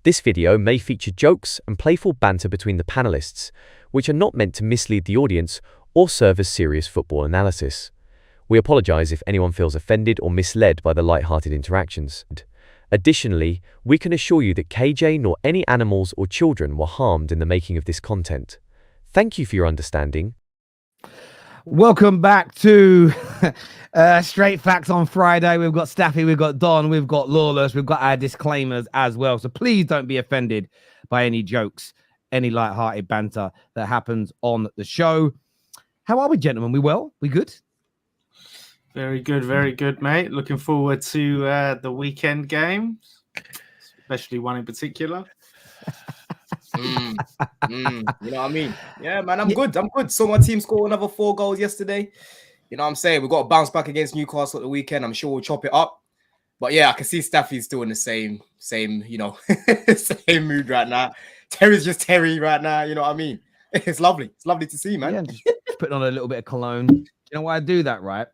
This video may feature jokes and playful banter between the panelists, which are not meant to mislead the audience or serve as serious football analysis. We apologize if anyone feels offended or misled by the light-hearted interactions. Additionally, we can assure you that KJ nor any animals or children were harmed in the making of this content. Thank you for your understanding. Welcome back to Straight Facts on Friday. We've got Staffy, we've got Don, we've got Lawless, we've got our disclaimers as well. So please don't be offended by any jokes, any light-hearted banter that happens on the show. How are we, gentlemen? We well? We good? Very good, mate. Looking forward to the weekend games, especially one in particular. You know what I mean? Yeah, man, I'm good. So my team scored another 4 goals yesterday. You know what I'm saying? We've got to bounce back against Newcastle at the weekend. I'm sure we'll chop it up. But yeah, I can see Staffy's still in the same, you know, same mood right now. Terry's just Terry right now. You know what I mean? It's lovely. It's lovely to see, man. Yeah, just putting on a little bit of cologne. You know why I do that, right?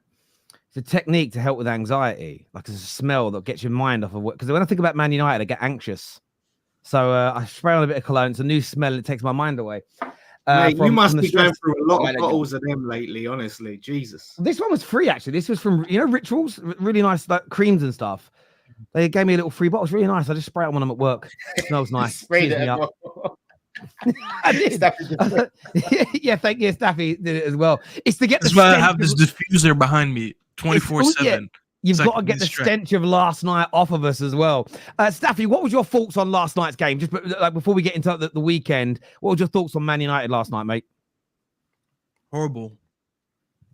It's a technique to help with anxiety. Like it's a smell that gets your mind off of work. Because when I think about Man United, I get anxious. So I spray on a bit of cologne. It's a new smell. And it takes my mind away. Mate, you must be going through a lot of bottles of them lately, honestly. Jesus. This one was free, actually. This was from, you know, Rituals. Really nice, like creams and stuff. They gave me a little free bottle. It's really nice. I just spray it when I'm at work. It smells nice. Sprayed it up. I did. Yeah, thank you. Staffy did it as well. It's to get That's why I have this diffuser behind me 24/7. Yeah. You've got to get the stench of last night off of us as well. Staffy, what was your thoughts on last night's game? Just like before we get into the weekend, what was your thoughts on Man United last night, mate? Horrible.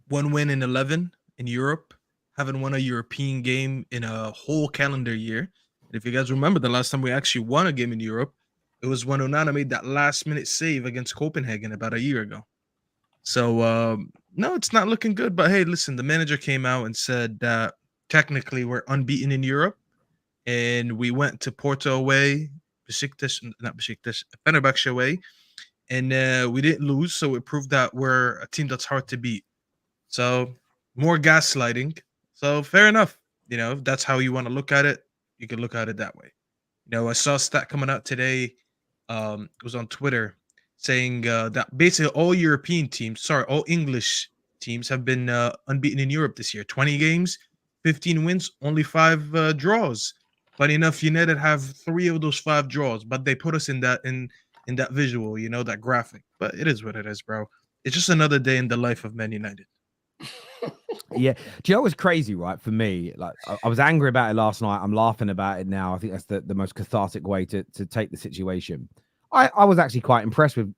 1 win in 11 in Europe. Haven't won a European game in a whole calendar year. And if you guys remember, the last time we actually won a game in Europe, it was when Onana made that last-minute save against Copenhagen about a year ago. So, no, it's not looking good. But, hey, listen, the manager came out and said that technically we're unbeaten in Europe. And we went to Porto away, Fenerbahce away. And we didn't lose, so it proved that we're a team that's hard to beat. So, more gaslighting. So, fair enough. You know, if that's how you want to look at it, you can look at it that way. You know, I saw a stat coming out today. It was on Twitter saying that basically all English teams have been unbeaten in Europe this year. 20 games, 15 wins, only 5 draws. Funny enough, United have 3 of those 5 draws, but they put us in that visual, you know, that graphic. But it is what it is, bro. It's just another day in the life of Man United. Yeah. Do you know what's crazy, right? For me, like I was angry about it last night. I'm laughing about it now. I think that's the most cathartic way to take the situation. I was actually quite impressed with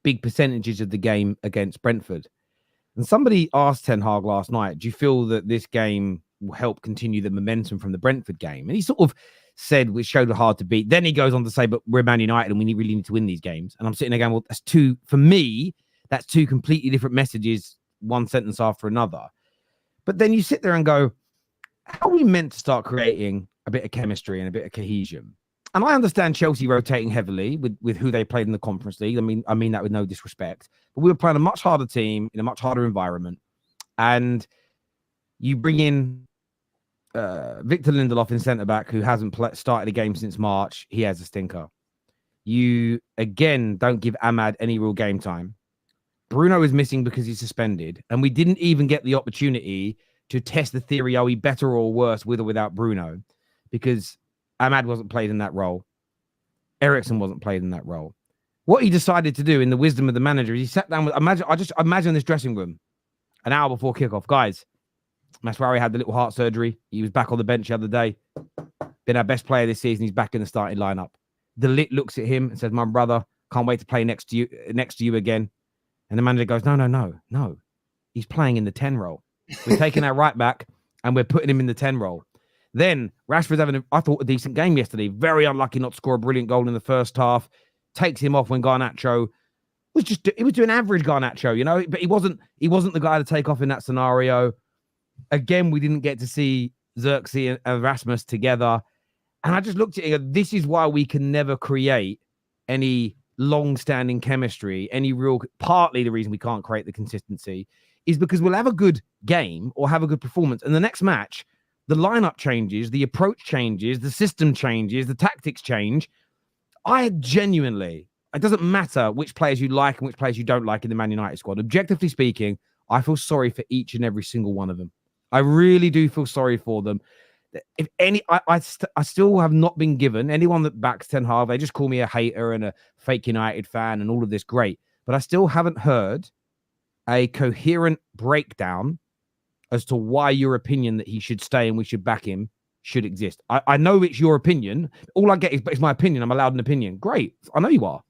big percentages of the game against Brentford. And somebody asked Ten Hag last night, do you feel that this game will help continue the momentum from the Brentford game? And he sort of said, which showed it hard to beat. Then he goes on to say, but we're Man United and we really need to win these games. And I'm sitting there going, well, for me, that's 2 completely different messages, one sentence after another. But then you sit there and go, how are we meant to start creating a bit of chemistry and a bit of cohesion? And I understand Chelsea rotating heavily with who they played in the Conference League. I mean that with no disrespect. But we were playing a much harder team in a much harder environment. And you bring in Victor Lindelof in centre-back, who hasn't started a game since March. He has a stinker. You, again, don't give Ahmad any real game time. Bruno is missing because he's suspended. And we didn't even get the opportunity to test the theory, are we better or worse with or without Bruno? Because Ahmad wasn't played in that role. Eriksen wasn't played in that role. What he decided to do in the wisdom of the manager is he sat down with, imagine this dressing room an hour before kickoff. Guys, Maswari had the little heart surgery. He was back on the bench the other day. Been our best player this season. He's back in the starting lineup. The Lit looks at him and says, my brother, can't wait to play next to you again. And the manager goes, no. He's playing in the 10 role. We're taking our right back and we're putting him in the 10 role. Then Rashford's having, I thought, a decent game yesterday. Very unlucky not to score a brilliant goal in the first half. Takes him off when Garnacho was doing average Garnacho, you know, but he wasn't the guy to take off in that scenario. Again, we didn't get to see Xerxes and Rasmus together. And I just looked at it, this is why we can never create any long-standing chemistry, partly the reason we can't create the consistency is because we'll have a good game or have a good performance. And the next match, the lineup changes, the approach changes, the system changes, the tactics change. I genuinely, it doesn't matter which players you like and which players you don't like in the Man United squad. Objectively speaking, I feel sorry for each and every single one of them. I really do feel sorry for them. If any, I still have not been given anyone that backs Ten Hag. They just call me a hater and a fake United fan and all of this. Great, but I still haven't heard a coherent breakdown as to why your opinion that he should stay and we should back him should exist. I know it's your opinion. All I get is, but it's my opinion. I'm allowed an opinion. Great, I know you are.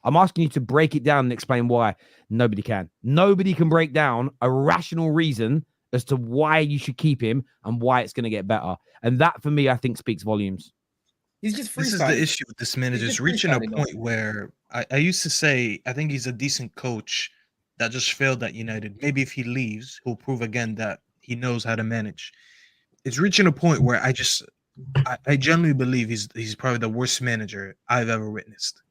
I'm asking you to break it down and explain why. Nobody can. Nobody can break down a rational reason as to why you should keep him and why it's going to get better. And that, for me, I think speaks volumes. He's just This is the issue with this manager. Is reaching a point where I used to say, I think he's a decent coach that just failed at United. Maybe if he leaves, he'll prove again that he knows how to manage. It's reaching a point where I genuinely believe he's probably the worst manager I've ever witnessed.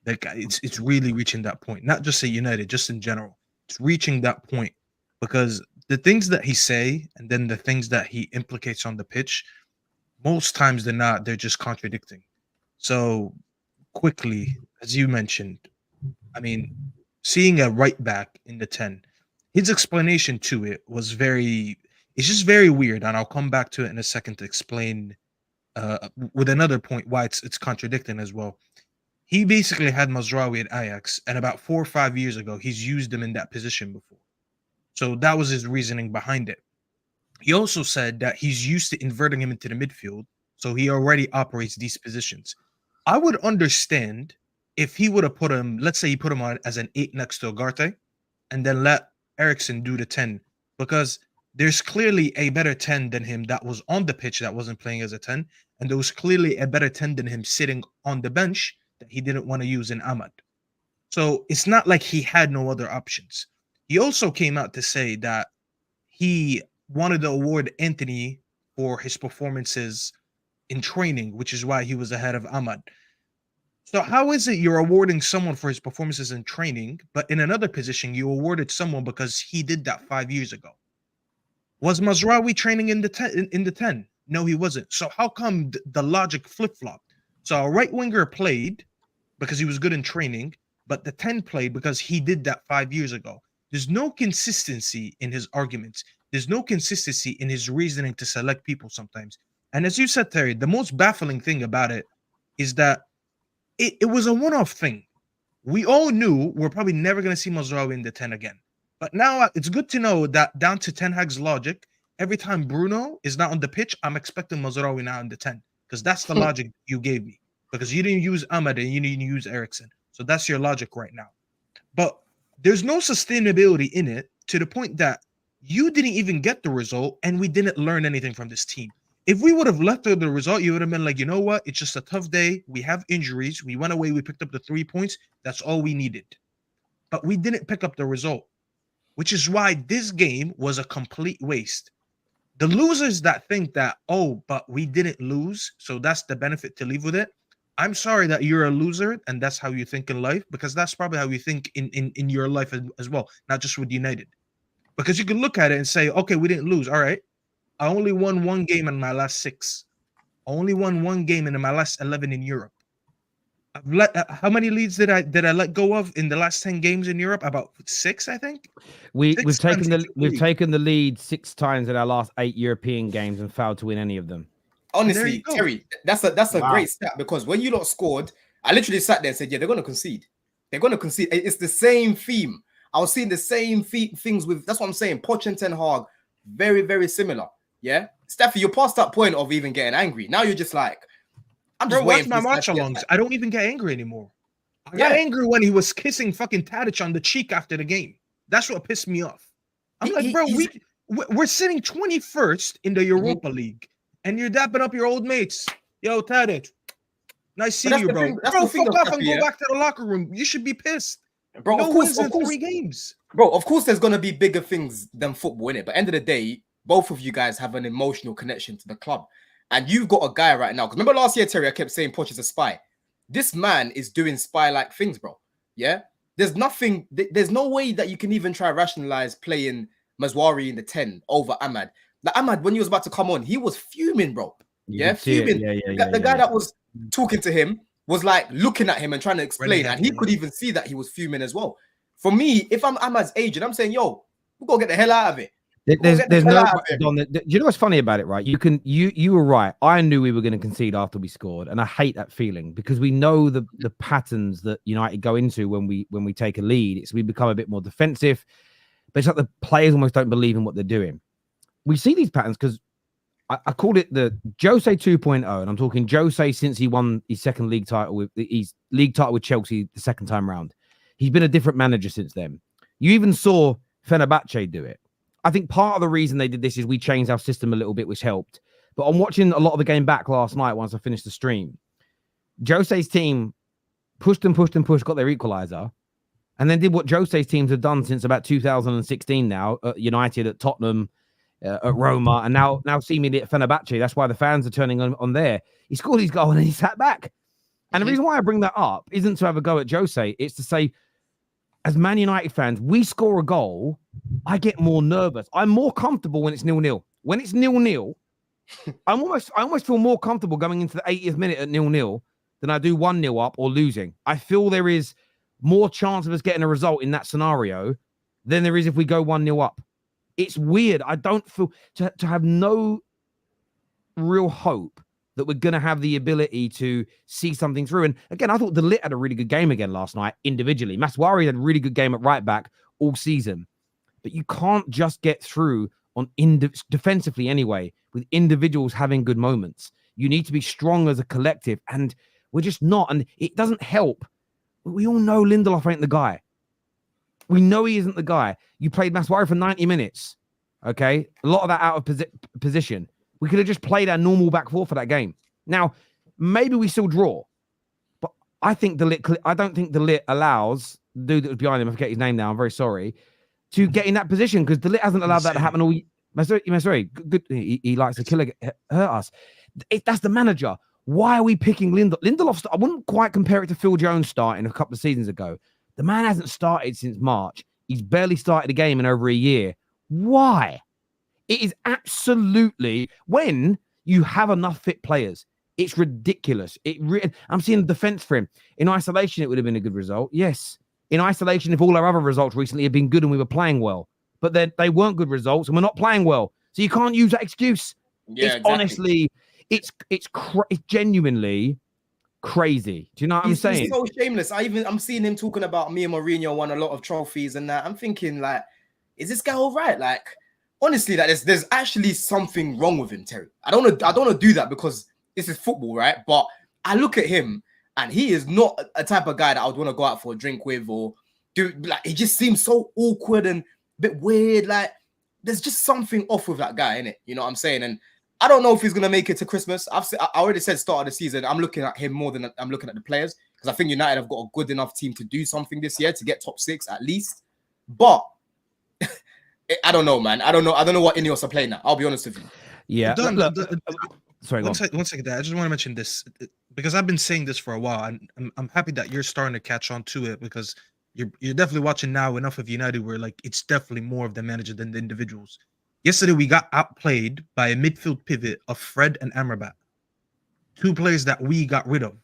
Like it's really reaching that point, not just at United, just in general. It's reaching that point because the things that he say and then the things that he implicates on the pitch, most times they're not, they're just contradicting. So quickly, as you mentioned, I mean, seeing a right back in the 10, his explanation to it was it's just very weird. And I'll come back to it in a second to explain with another point why it's contradicting as well. He basically had Mazraoui at Ajax, and about 4 or 5 years ago, he's used him in that position before. So that was his reasoning behind it. He also said that he's used to inverting him into the midfield, so he already operates these positions. I would understand if he would have put him, let's say he put him on as an 8 next to Ugarte, and then let Eriksen do the 10, because there's clearly a better 10 than him that was on the pitch that wasn't playing as a 10, and there was clearly a better 10 than him sitting on the bench that he didn't want to use in Ahmad. So it's not like he had no other options. He also came out to say that he wanted to award Anthony for his performances in training, which is why he was ahead of Ahmad. So how is it you're awarding someone for his performances in training, but in another position you awarded someone because he did that 5 years ago? Was Mazraoui training in the 10? No, he wasn't. So how come the logic flip-flopped? So a right winger played because he was good in training, but the 10 played because he did that 5 years ago. There's no consistency in his arguments. There's no consistency in his reasoning to select people sometimes. And as you said, Terry, the most baffling thing about it is that it was a one-off thing. We all knew we're probably never going to see Mazraoui in the 10 again. But now it's good to know that down to Ten Hag's logic, every time Bruno is not on the pitch, I'm expecting Mazraoui now in the 10. Because that's the logic you gave me. Because you didn't use Ahmad and you didn't use Eriksen. So that's your logic right now. But there's no sustainability in it to the point that you didn't even get the result and we didn't learn anything from this team. If we would have left the result, you would have been like, you know what? It's just a tough day. We have injuries. We went away. We picked up the 3 points. That's all we needed. But we didn't pick up the result, which is why this game was a complete waste. The losers that think that, oh, but we didn't lose, so that's the benefit to leave with it. I'm sorry that you're a loser and that's how you think in life, because that's probably how you think in your life as well, not just with United. Because you can look at it and say, okay, we didn't lose. All right. I only won 1 game in my last 6. I only won 1 game in my last 11 in Europe. How many leads did I let go of in the last 10 games in Europe? About 6, I think. We've taken the lead 6 times in our last 8 European games and failed to win any of them. Honestly, Terry, that's a great stat, because when you lot scored, I literally sat there and said, yeah, they're going to concede. They're going to concede. It's the same theme. I was seeing the same things with, that's what I'm saying, Poch and Ten Hag, very, very similar. Yeah? Staffy, you're past that point of even getting angry. Now you're just like, I'm just waiting for my watch-alongs. I don't even get angry anymore. I got angry when he was kissing fucking Tadic on the cheek after the game. That's what pissed me off. I'm like, bro, we're sitting 21st in the Europa League. And you're dapping up your old mates. Yo, Tadic. Nice seeing you, bro. Bro, fuck off and go back to the locker room. You should be pissed. Bro, no wins in 3 games. Bro, of course there's going to be bigger things than football, innit? But end of the day, both of you guys have an emotional connection to the club. And you've got a guy right now. Because remember last year, Terry, I kept saying Poch is a spy. This man is doing spy-like things, bro. Yeah? There's no way that you can even try rationalize playing Mazraoui in the 10 over Ahmad. Like Ahmad, when he was about to come on, he was fuming, bro. Yeah, fuming. The guy that was talking to him was like looking at him and trying to explain, and he could even see that he was fuming as well. For me, if I'm as agent, I'm saying, yo, we gotta get the hell out of it. There's no. Do you know what's funny about it, right? You were right. I knew we were going to concede after we scored, and I hate that feeling because we know the patterns that United go into when we take a lead. It's we become a bit more defensive, but it's like the players almost don't believe in what they're doing. We see these patterns because I called it the Jose 2.0, and I'm talking Jose since he won his second league title with Chelsea the second time round. He's been a different manager since then. You even saw Fenerbahce do it. I think part of the reason they did this is we changed our system a little bit, which helped. But I'm watching a lot of the game back last night once I finished the stream. Jose's team pushed, got their equalizer, and then did what Jose's teams have done since about 2016 now, at United, at Tottenham, at Roma, and now seemingly at Fenerbahce. That's why the fans are turning on there. He scored his goal and he sat back. And the reason why I bring that up isn't to have a go at Jose. It's to say, as Man United fans, we score a goal, I get more nervous. I'm more comfortable when it's 0-0. When it's 0-0, I almost feel more comfortable going into the 80th minute at 0-0 than I do 1-0 up or losing. I feel there is more chance of us getting a result in that scenario than there is if we go 1-0 up. It's weird. I don't feel to have no real hope that we're going to have the ability to see something through. And again, I thought De Ligt had a really good game again last night individually. Maswari had a really good game at right back all season. But you can't just get through on defensively anyway with individuals having good moments. You need to be strong as a collective, and we're just not. And it doesn't help. We all know Lindelof ain't the guy. We know he isn't the guy. You played Maswari for 90 minutes, okay? A lot of that out of position. We could have just played our normal back four for that game. Now, maybe we still draw, but I don't think De Ligt allows the dude that was behind him, I forget his name now, I'm very sorry, to get in that position because De Ligt hasn't allowed that to happen all. Masuri, good. He likes to hurt us. That's the manager. Why are we picking Lindelof? Lindelof, I wouldn't quite compare it to Phil Jones starting a couple of seasons ago. The man hasn't started since March. He's barely started a game in over a year. Why? It is absolutely, when you have enough fit players, it's ridiculous. I'm seeing the defense for him. In isolation, it would have been a good result. Yes. In isolation, if all our other results recently have been good and we were playing well, but they weren't good results and we're not playing well. So you can't use that excuse. Yeah, it's exactly. Honestly, it's genuinely crazy. Do you know what I'm saying? He's so shameless. I'm seeing him talking about me and Mourinho won a lot of trophies and that. I'm thinking, like, is this guy all right? Like, honestly, like there's actually something wrong with him, Terry. I don't want to do that because this is football, right? But I look at him and he is not a type of guy that I would want to go out for a drink with or do. Like, he just seems so awkward and a bit weird. Like, there's just something off with that guy, innit? You know what I'm saying? And I don't know if he's gonna make it to Christmas. I already said start of the season. I'm looking at him more than I'm looking at the players because I think United have got a good enough team to do something this year to get top 6 at least. But I don't know, man. I don't know what Ineos are playing now. I'll be honest with you. Yeah. Sorry, one second. I just want to mention this because I've been saying this for a while, and I'm happy that you're starting to catch on to it because you're definitely watching now enough of United where like it's definitely more of the manager than the individuals. Yesterday we got outplayed by a midfield pivot of Fred and Amrabat, 2 players that we got rid of.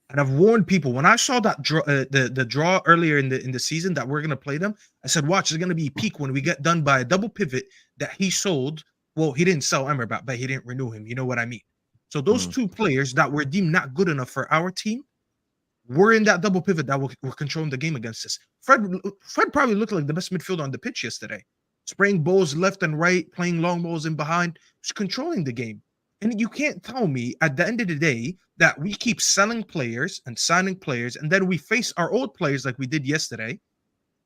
And I've warned people when I saw that draw, the draw earlier in the season that we're gonna play them. I said, watch, it's gonna be peak when we get done by a double pivot that he sold. Well, he didn't sell Amrabat, but he didn't renew him. You know what I mean? So those 2 players that were deemed not good enough for our team were in that double pivot that were controlling the game against us. Fred probably looked like the best midfielder on the pitch yesterday, spraying balls left and right, playing long balls in behind, just controlling the game. And you can't tell me at the end of the day that we keep selling players and signing players, and then we face our old players like we did yesterday,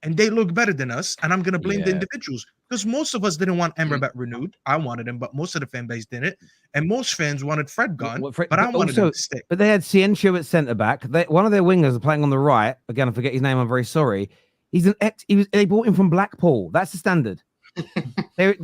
and they look better than us, and I'm going to blame the individuals. Because most of us didn't want Amrabat renewed. I wanted him, but most of the fan base didn't. And most fans wanted Fred gone, but I wanted him to stay. But they had Ciencio at centre-back. One of their wingers are playing on the right. Again, I forget his name. I'm very sorry. They bought him from Blackpool. That's the standard. They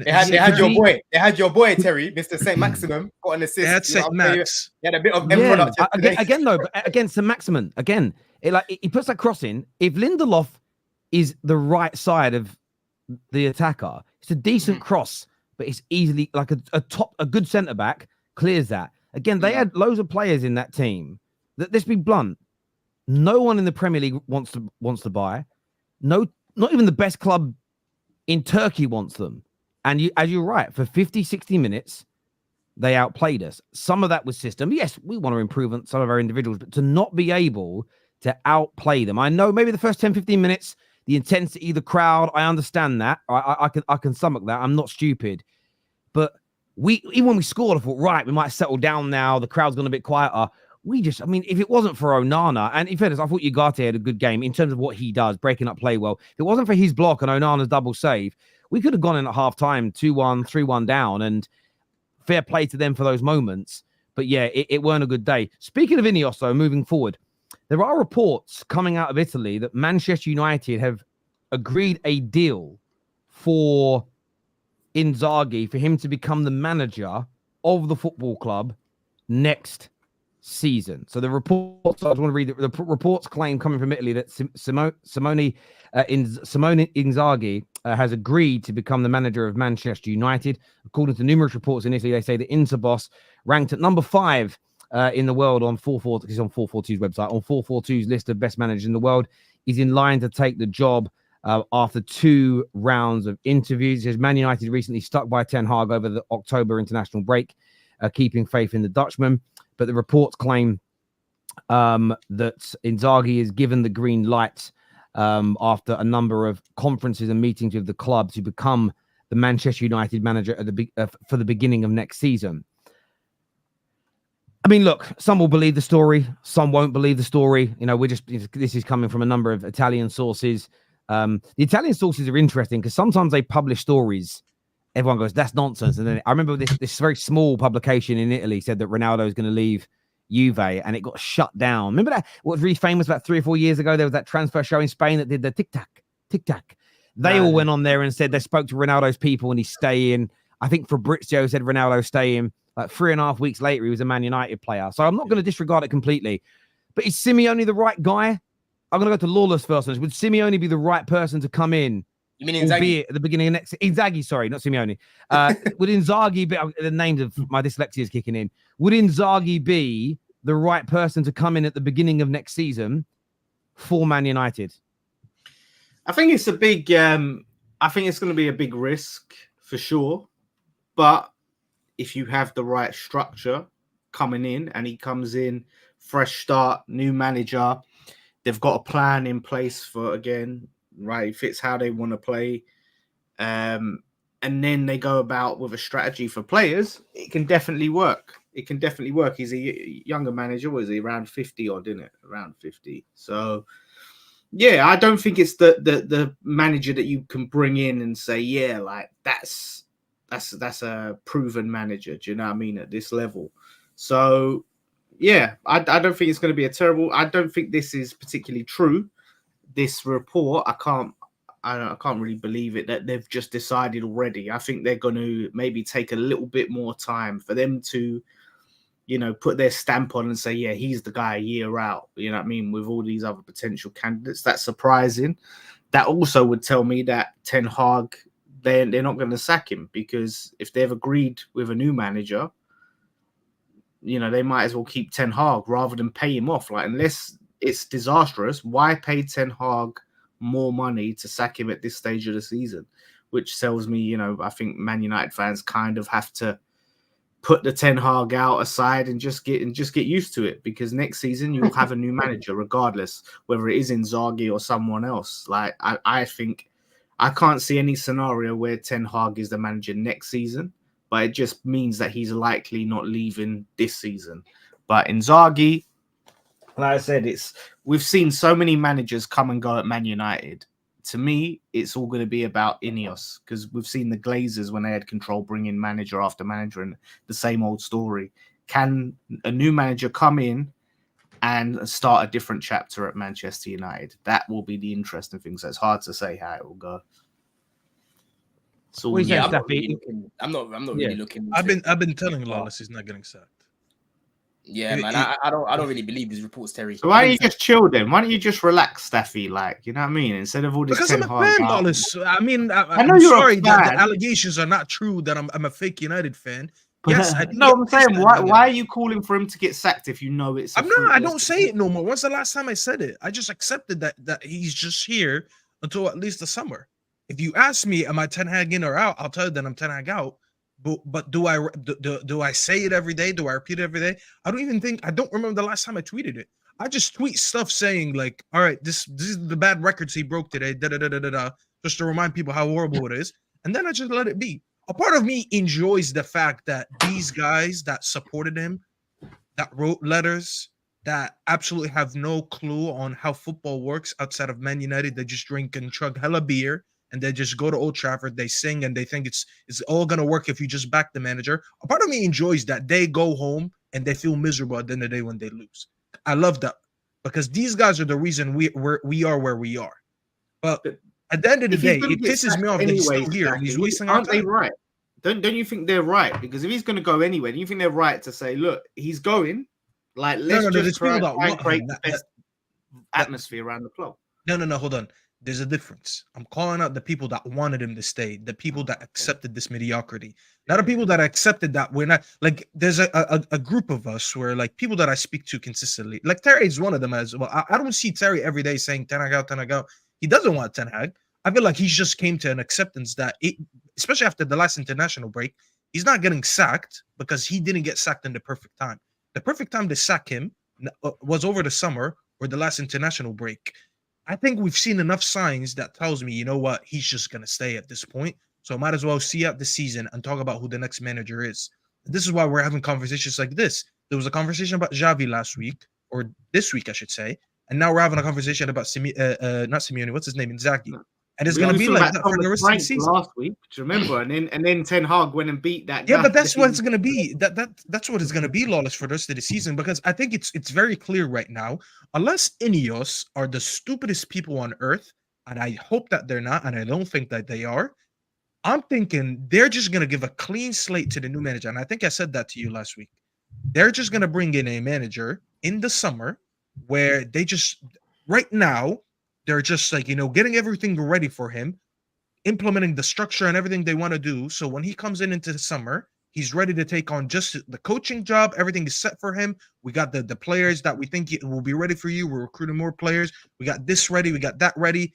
had your boy. They had your boy Terry, Mr. Saint Maximum, got an assist. They had Saint Max. He had a bit of product again though. But against Saint Maximin, again, he puts that cross in. If Lindelof is the right side of the attacker, it's a decent cross, but it's easily like a good centre back clears that. Again, they had loads of players in that team. Let's be blunt. No one in the Premier League wants to buy. No, not even the best club in Turkey wants them. And as you're right, for 50, 60 minutes, they outplayed us. Some of that was system. Yes, we want to improve on some of our individuals, but to not be able to outplay them. I know maybe the first 10, 15 minutes, the intensity, the crowd, I understand that. I can stomach that. I'm not stupid. But even when we scored, I thought, right, we might settle down now. The crowd's gone a bit quieter. If it wasn't for Onana, and in fairness, I thought Ugarte had a good game in terms of what he does, breaking up play well. If it wasn't for his block and Onana's double save, we could have gone in at half-time, 2-1, 3-1 down, and fair play to them for those moments. But yeah, it weren't a good day. Speaking of Ineos, though, moving forward, there are reports coming out of Italy that Manchester United have agreed a deal for Inzaghi, for him to become the manager of the football club next season. So the reports, I just want to read the reports claim coming from Italy that Simeone Inzaghi has agreed to become the manager of Manchester United. According to numerous reports in Italy, they say the Inter boss, ranked at number 5 in the world on 442's website, on 442's list of best managers in the world, is in line to take the job after 2 rounds of interviews. It says Man United recently stuck by Ten Hag over the October international break, keeping faith in the Dutchman. But the reports claim that Inzaghi is given the green light after a number of conferences and meetings with the club to become the Manchester United manager for the beginning of next season. I mean, look, some will believe the story, some won't believe the story. This is coming from a number of Italian sources. The Italian sources are interesting because sometimes they publish stories. Everyone goes, that's nonsense. And then I remember this very small publication in Italy said that Ronaldo is going to leave Juve, and it got shut down. Remember that? What was really famous about 3 or 4 years ago? There was that transfer show in Spain that did the tic-tac. They all went on there and said they spoke to Ronaldo's people and he's staying. I think Fabrizio said Ronaldo's staying. Like 3.5 weeks later, he was a Man United player. So I'm not going to disregard it completely. But is Simeone the right guy? I'm going to go to Lawless first. Would Simeone be the right person to come in? You mean Inzaghi? At the beginning of next... Inzaghi, sorry, not Simeone. Would Inzaghi be... The names of my dyslexia is kicking in. Would Inzaghi be the right person to come in at the beginning of next season for Man United? I think it's a big... I think it's going to be a big risk, for sure. But if you have the right structure coming in, and he comes in, fresh start, new manager, they've got a plan in place for, again... right, it fits how they want to play, and then they go about with a strategy for players. It can definitely work. He's a younger manager. Was he around 50 odd, didn't it? Around 50. So yeah, I don't think it's the manager that you can bring in and say, yeah, like that's a proven manager. Do you know what I mean? At this level. So yeah, I don't think it's going to be a terrible. I don't think this is particularly true. This report, I can't really believe it that they've just decided already. I think they're going to maybe take a little bit more time for them to, put their stamp on and say, yeah, he's the guy a year out. You know what I mean? With all these other potential candidates, that's surprising. That also would tell me that Ten Hag, they're not going to sack him, because if they've agreed with a new manager, they might as well keep Ten Hag rather than pay him off. Like, unless it's disastrous, why pay Ten Hag more money to sack him at this stage of the season? Which tells me, I think Man United fans kind of have to put the Ten Hag out aside and just get used to it, because next season you'll have a new manager, regardless whether it is Inzaghi or someone else. Like I think I can't see any scenario where Ten Hag is the manager next season, but it just means that he's likely not leaving this season. But Inzaghi, like I said, we've seen so many managers come and go at Man United. To me, it's all going to be about Ineos, because we've seen the Glazers, when they had control, bring in manager after manager, and the same old story. Can a new manager come in and start a different chapter at Manchester United? That will be the interesting thing. So it's hard to say how it will go. So yeah, I'm not really looking. I've been telling Lawless he's not getting sacked. Yeah, man, I don't really believe these reports, Terry. So why don't you just chill then? Why don't you just relax, Staffy? Like, you know what I mean? Instead of all this. Because I'm a fan, Lawless. I mean, I know I'm you're sorry a that fan. the allegations are not true. That I'm a fake United fan. Yes, I didn't No, get I'm pissed saying, at why him. are you calling for him to get sacked if you know it's? I'm not. I don't say it no more. When's the last time I said it? I just accepted that he's just here until at least the summer. If you ask me, am I Ten Hag in or out? I'll tell you that I'm Ten Hag out. But do I say it every day? Do I repeat it every day? I don't remember the last time I tweeted it. I just tweet stuff saying like, all right, this is the bad records he broke today, just to remind people how horrible it is. And then I just let it be. A part of me enjoys the fact that these guys that supported him, that wrote letters, that absolutely have no clue on how football works outside of Man United, they just drink and chug hella beer, and they just go to Old Trafford, they sing, and they think it's all gonna work if you just back the manager. A part of me enjoys that they go home and they feel miserable at the end of the day when they lose. I love that because these guys are the reason we are where we are. But at the end of the day, it pisses me off that he's still here and he's wasting our time. Aren't they right? Don't you think they're right? Because if he's going to go anywhere, do you think they're right to say, look, he's going? Like, let's just try and create the best atmosphere around the club. No, hold on. There's a difference. I'm calling out the people that wanted him to stay, the people that accepted this mediocrity, not the people that accepted that we're not. Like, there's a group of us where, like, people that I speak to consistently, like Terry is one of them as well. I don't see Terry every day saying Ten Hag out, Ten Hag out. He doesn't want Ten Hag. I feel like he's just came to an acceptance that, especially after the last international break, he's not getting sacked because he didn't get sacked in the perfect time. The perfect time to sack him was over the summer or the last international break. I think we've seen enough signs that tells me, you know what, he's just going to stay at this point. So I might as well see out the season and talk about who the next manager is. This is why we're having conversations like this. There was a conversation about Xavi last week, or this week, I should say. And now we're having a conversation about not Simeone, what's his name, Inzaghi. And it's going to be like that for the rest of the season. Last week, do you remember? And then Ten Hag went and beat that guy. Yeah, but that's what it's going to be. That's what it's going to be, Lawless, for the rest of the season. Because I think it's very clear right now. Unless Ineos are the stupidest people on earth, and I hope that they're not, and I don't think that they are, I'm thinking they're just going to give a clean slate to the new manager. And I think I said that to you last week. They're just going to bring in a manager in the summer where they just, right now, they're just like, getting everything ready for him, implementing the structure and everything they want to do. So when he comes into the summer, he's ready to take on just the coaching job. Everything is set for him. We got the players that we think will be ready for you. We're recruiting more players. We got this ready. We got that ready.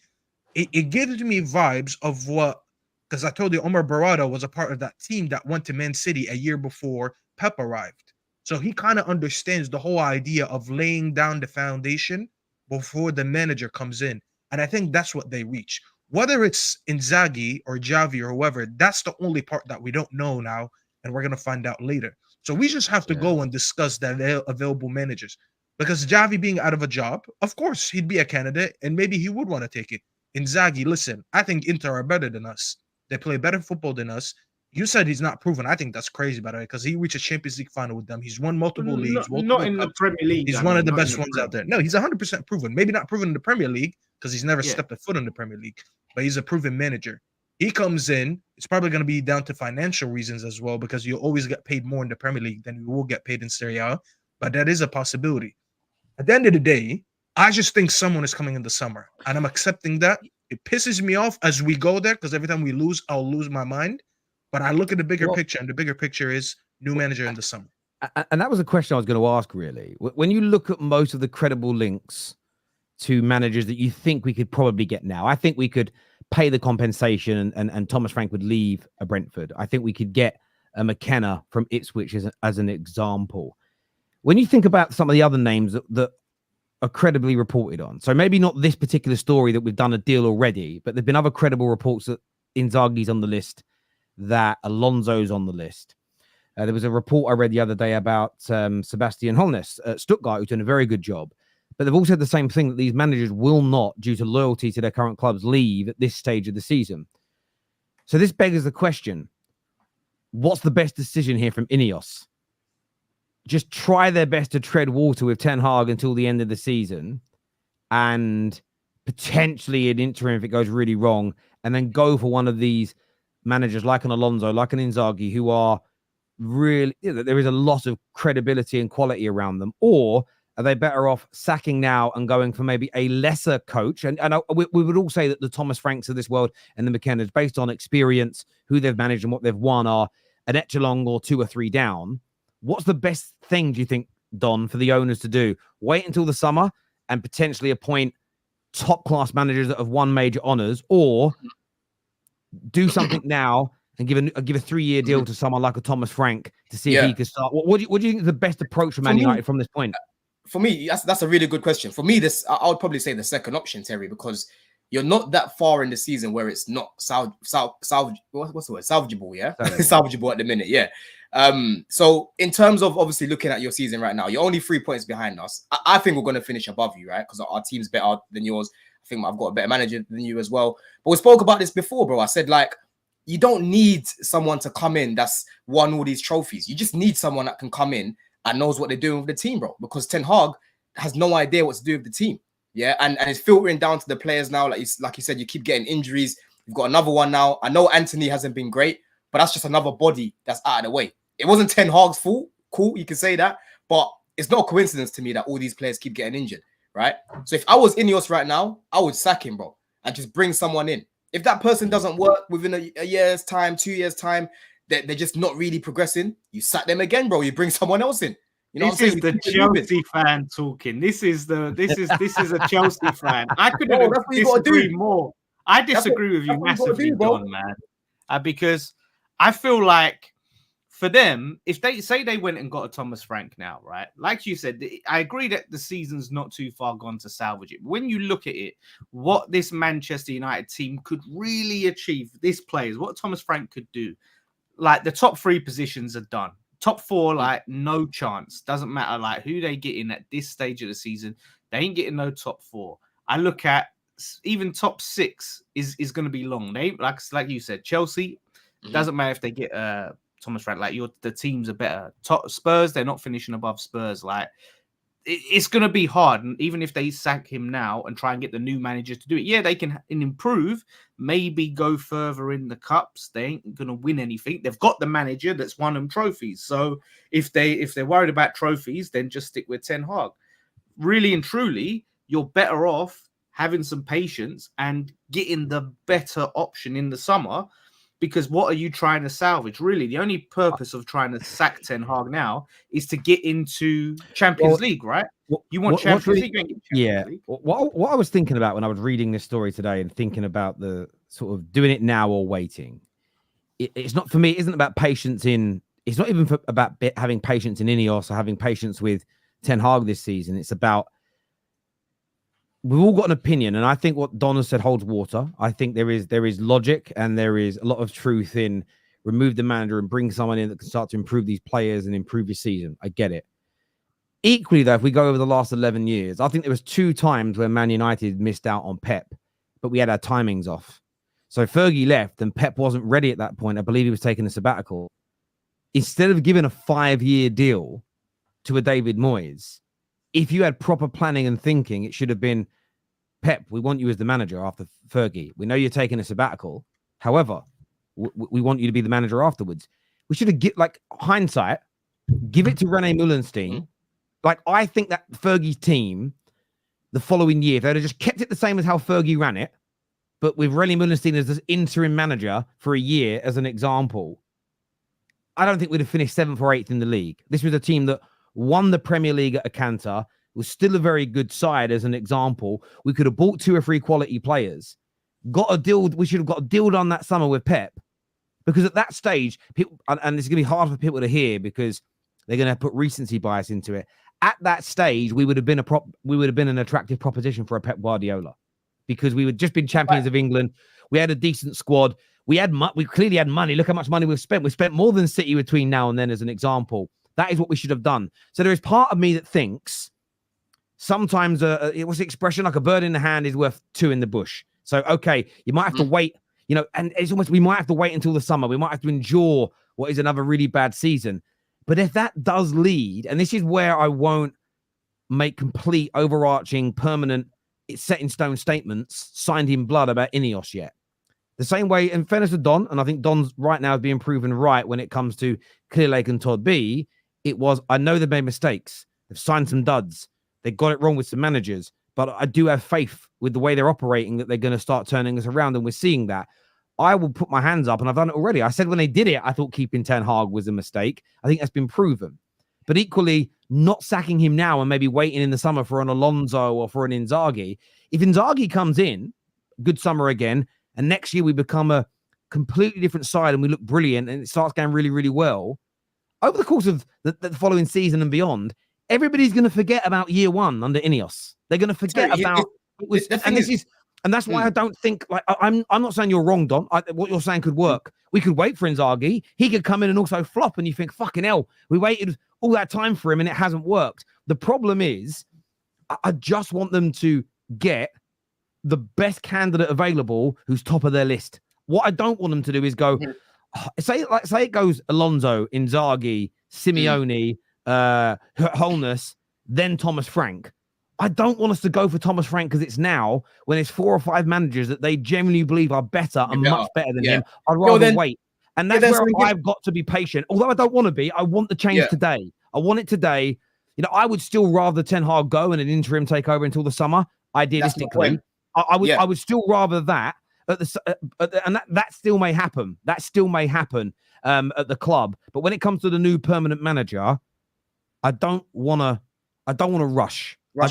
It gives me vibes of what, because I told you Omar Barada was a part of that team that went to Man City a year before Pep arrived. So he kind of understands the whole idea of laying down the foundation before the manager comes in. And I think that's what they reach. Whether it's Inzaghi or Xavi or whoever, that's the only part that we don't know now, and we're going to find out later. So we just have to go and discuss the available managers. Because Xavi being out of a job, of course, he'd be a candidate, and maybe he would want to take it. Inzaghi, listen, I think Inter are better than us. They play better football than us. You said he's not proven. I think that's crazy, by the way, because he reached a Champions League final with them. He's won multiple leagues. Not in the Premier League. He's one of the best ones out there. No, he's 100% proven. Maybe not proven in the Premier League because he's never stepped a foot in the Premier League, but he's a proven manager. He comes in. It's probably going to be down to financial reasons as well because you'll always get paid more in the Premier League than you will get paid in Serie A, but that is a possibility. At the end of the day, I just think someone is coming in the summer, and I'm accepting that. It pisses me off as we go there because every time we lose, I'll lose my mind. But I look at the bigger picture, and the bigger picture is new manager in the summer. And that was a question I was going to ask, really. When you look at most of the credible links to managers that you think we could probably get now, I think we could pay the compensation and Thomas Frank would leave a Brentford. I think we could get a McKenna from Ipswich as an example. When you think about some of the other names that are credibly reported on, so maybe not this particular story that we've done a deal already, but there've been other credible reports that Inzaghi's on the list, that Alonso's on the list. There was a report I read the other day about Sebastian Hoeneß at Stuttgart, who's doing a very good job. But they've all said the same thing, that these managers will not, due to loyalty to their current clubs, leave at this stage of the season. So this begs the question, what's the best decision here from Ineos? Just try their best to tread water with Ten Hag until the end of the season and potentially an interim if it goes really wrong, and then go for one of these managers like an Alonso, like an Inzaghi, who are really, there is a lot of credibility and quality around them? Or are they better off sacking now and going for maybe a lesser coach? And we would all say that the Thomas Franks of this world and the McKennas, based on experience, who they've managed and what they've won, are an echelon or 2 or 3 down, what's the best thing, do you think, Don, for the owners to do? Wait until the summer and potentially appoint top-class managers that have won major honours, or do something now and give a 3-year deal to someone like a Thomas Frank to see if he can start? What do you think is the best approach for Man United from this point? For me, that's a really good question. For me, I would probably say the second option, Terry, because you're not that far in the season where it's not salvageable, yeah? Salvageable at the minute, yeah. So in terms of obviously looking at your season right now, you're only 3 points behind us. I think we're going to finish above you, right? Because our team's better than yours. I think I've got a better manager than you as well. But we spoke about this before, bro. I said, like, you don't need someone to come in that's won all these trophies. You just need someone that can come in and knows what they're doing with the team, bro. Because Ten Hag has no idea what to do with the team. Yeah, and it's filtering down to the players now. Like you said, you keep getting injuries. You've got another one now. I know Anthony hasn't been great, but that's just another body that's out of the way. It wasn't Ten Hag's fault. Cool, you can say that. But it's not a coincidence to me that all these players keep getting injured, right? So if I was Ineos right now, I would sack him, bro, and just bring someone in. If that person doesn't work within a year's time, 2 years' time, they're just not really progressing, you sack them again, bro. You bring someone else in. You know, this is the Chelsea fan talking. This is a Chelsea fan. I couldn't disagree more. I disagree with you massively, Don, man, because I feel like for them, if they say they went and got a Thomas Frank now, right? Like you said, I agree that the season's not too far gone to salvage it. When you look at it, what this Manchester United team could really achieve, this players, what Thomas Frank could do, like the top 3 positions are done. Top 4, like, no chance. Doesn't matter, like, who they get in at this stage of the season. They ain't getting no top 4. I look at even top 6 is going to be long. They like you said, Chelsea, doesn't matter if they get Thomas Frank. Like, the teams are better. Top Spurs, they're not finishing above Spurs. Like, it's going to be hard. And even if they sack him now and try and get the new managers to do it, yeah, they can improve, maybe go further in the cups. They ain't going to win anything. They've got the manager that's won them trophies. So if they're worried about trophies, then just stick with Ten Hag. Really and truly, you're better off having some patience and getting the better option in the summer. Because what are you trying to salvage? Really, the only purpose of trying to sack Ten Hag now is to get into Champions League, right? You want Champions League? League. What I was thinking about when I was reading this story today and thinking about the sort of doing it now or waiting, it's not, for me, it isn't about patience in, it's not even about having patience in Ineos or having patience with Ten Hag this season. It's about, we've all got an opinion, and I think what Don has said holds water. I think there is logic and there is a lot of truth in remove the manager and bring someone in that can start to improve these players and improve your season. I get it. Equally, though, if we go over the last 11 years, I think there was 2 times where Man United missed out on Pep, but we had our timings off. So Fergie left and Pep wasn't ready at that point. I believe he was taking a sabbatical. Instead of giving a 5-year deal to a David Moyes, if you had proper planning and thinking, it should have been, Pep, we want you as the manager after Fergie. We know you're taking a sabbatical. However, we want you to be the manager afterwards. We should have, like, hindsight, give it to Rene Mullenstein. Like, I think that Fergie's team, the following year, if they'd have just kept it the same as how Fergie ran it, but with Rene Mullenstein as this interim manager for a year, as an example, I don't think we'd have finished 7th or 8th in the league. This was a team that won the Premier League at a canter, was still a very good side, as an example. We could have bought 2 or 3 quality players, got a deal. We should have got a deal done that summer with Pep, because at that stage, people, and it's going to be hard for people to hear because they're going to put recency bias into it. At that stage, we would have been an attractive proposition for a Pep Guardiola, because we would just been champions of England. We had a decent squad. We clearly had money. Look how much money we've spent. We've spent more than City between now and then, as an example. That is what we should have done. So there is part of me that thinks sometimes it was the expression, like a bird in the hand is worth 2 in the bush. So, okay, you might have to wait, and it's almost, we might have to wait until the summer. We might have to endure what is another really bad season. But if that does lead, and this is where I won't make complete, overarching, permanent, set in stone statements signed in blood about Ineos yet. The same way, in fairness to Don, and I think Don's right now is being proven right when it comes to Clearlake and Todd B, it was, I know they've made mistakes. They've signed some duds. They got it wrong with some managers. But I do have faith with the way they're operating that they're going to start turning us around, and we're seeing that. I will put my hands up, and I've done it already. I said when they did it, I thought keeping Ten Hag was a mistake. I think that's been proven. But equally, not sacking him now and maybe waiting in the summer for an Alonso or for an Inzaghi. If Inzaghi comes in, good summer again, and next year we become a completely different side and we look brilliant and it starts going really, really well, over the course of the following season and beyond, everybody's going to forget about year one under Ineos. They're going to forget about it was, and that's why I don't think like I'm not saying you're wrong, Don. What you're saying could work. We could wait for Inzaghi. He could come in and also flop, and you think, fucking hell, we waited all that time for him and it hasn't worked. The problem is, I just want them to get the best candidate available who's top of their list. What I don't want them to do is go, say it goes Alonso, Inzaghi, Simeone, Holness, then Thomas Frank. I don't want us to go for Thomas Frank because it's now when it's 4 or 5 managers that they genuinely believe are better and much better than him. I'd rather wait. And that's where I've got to be patient. Although I don't want to be, I want the change today. I want it today. You know, I would still rather Ten Hag go and an interim takeover until the summer. Idealistically, I would still rather that. And that still may happen. That still may happen at the club. But when it comes to the new permanent manager, I don't want to rush. I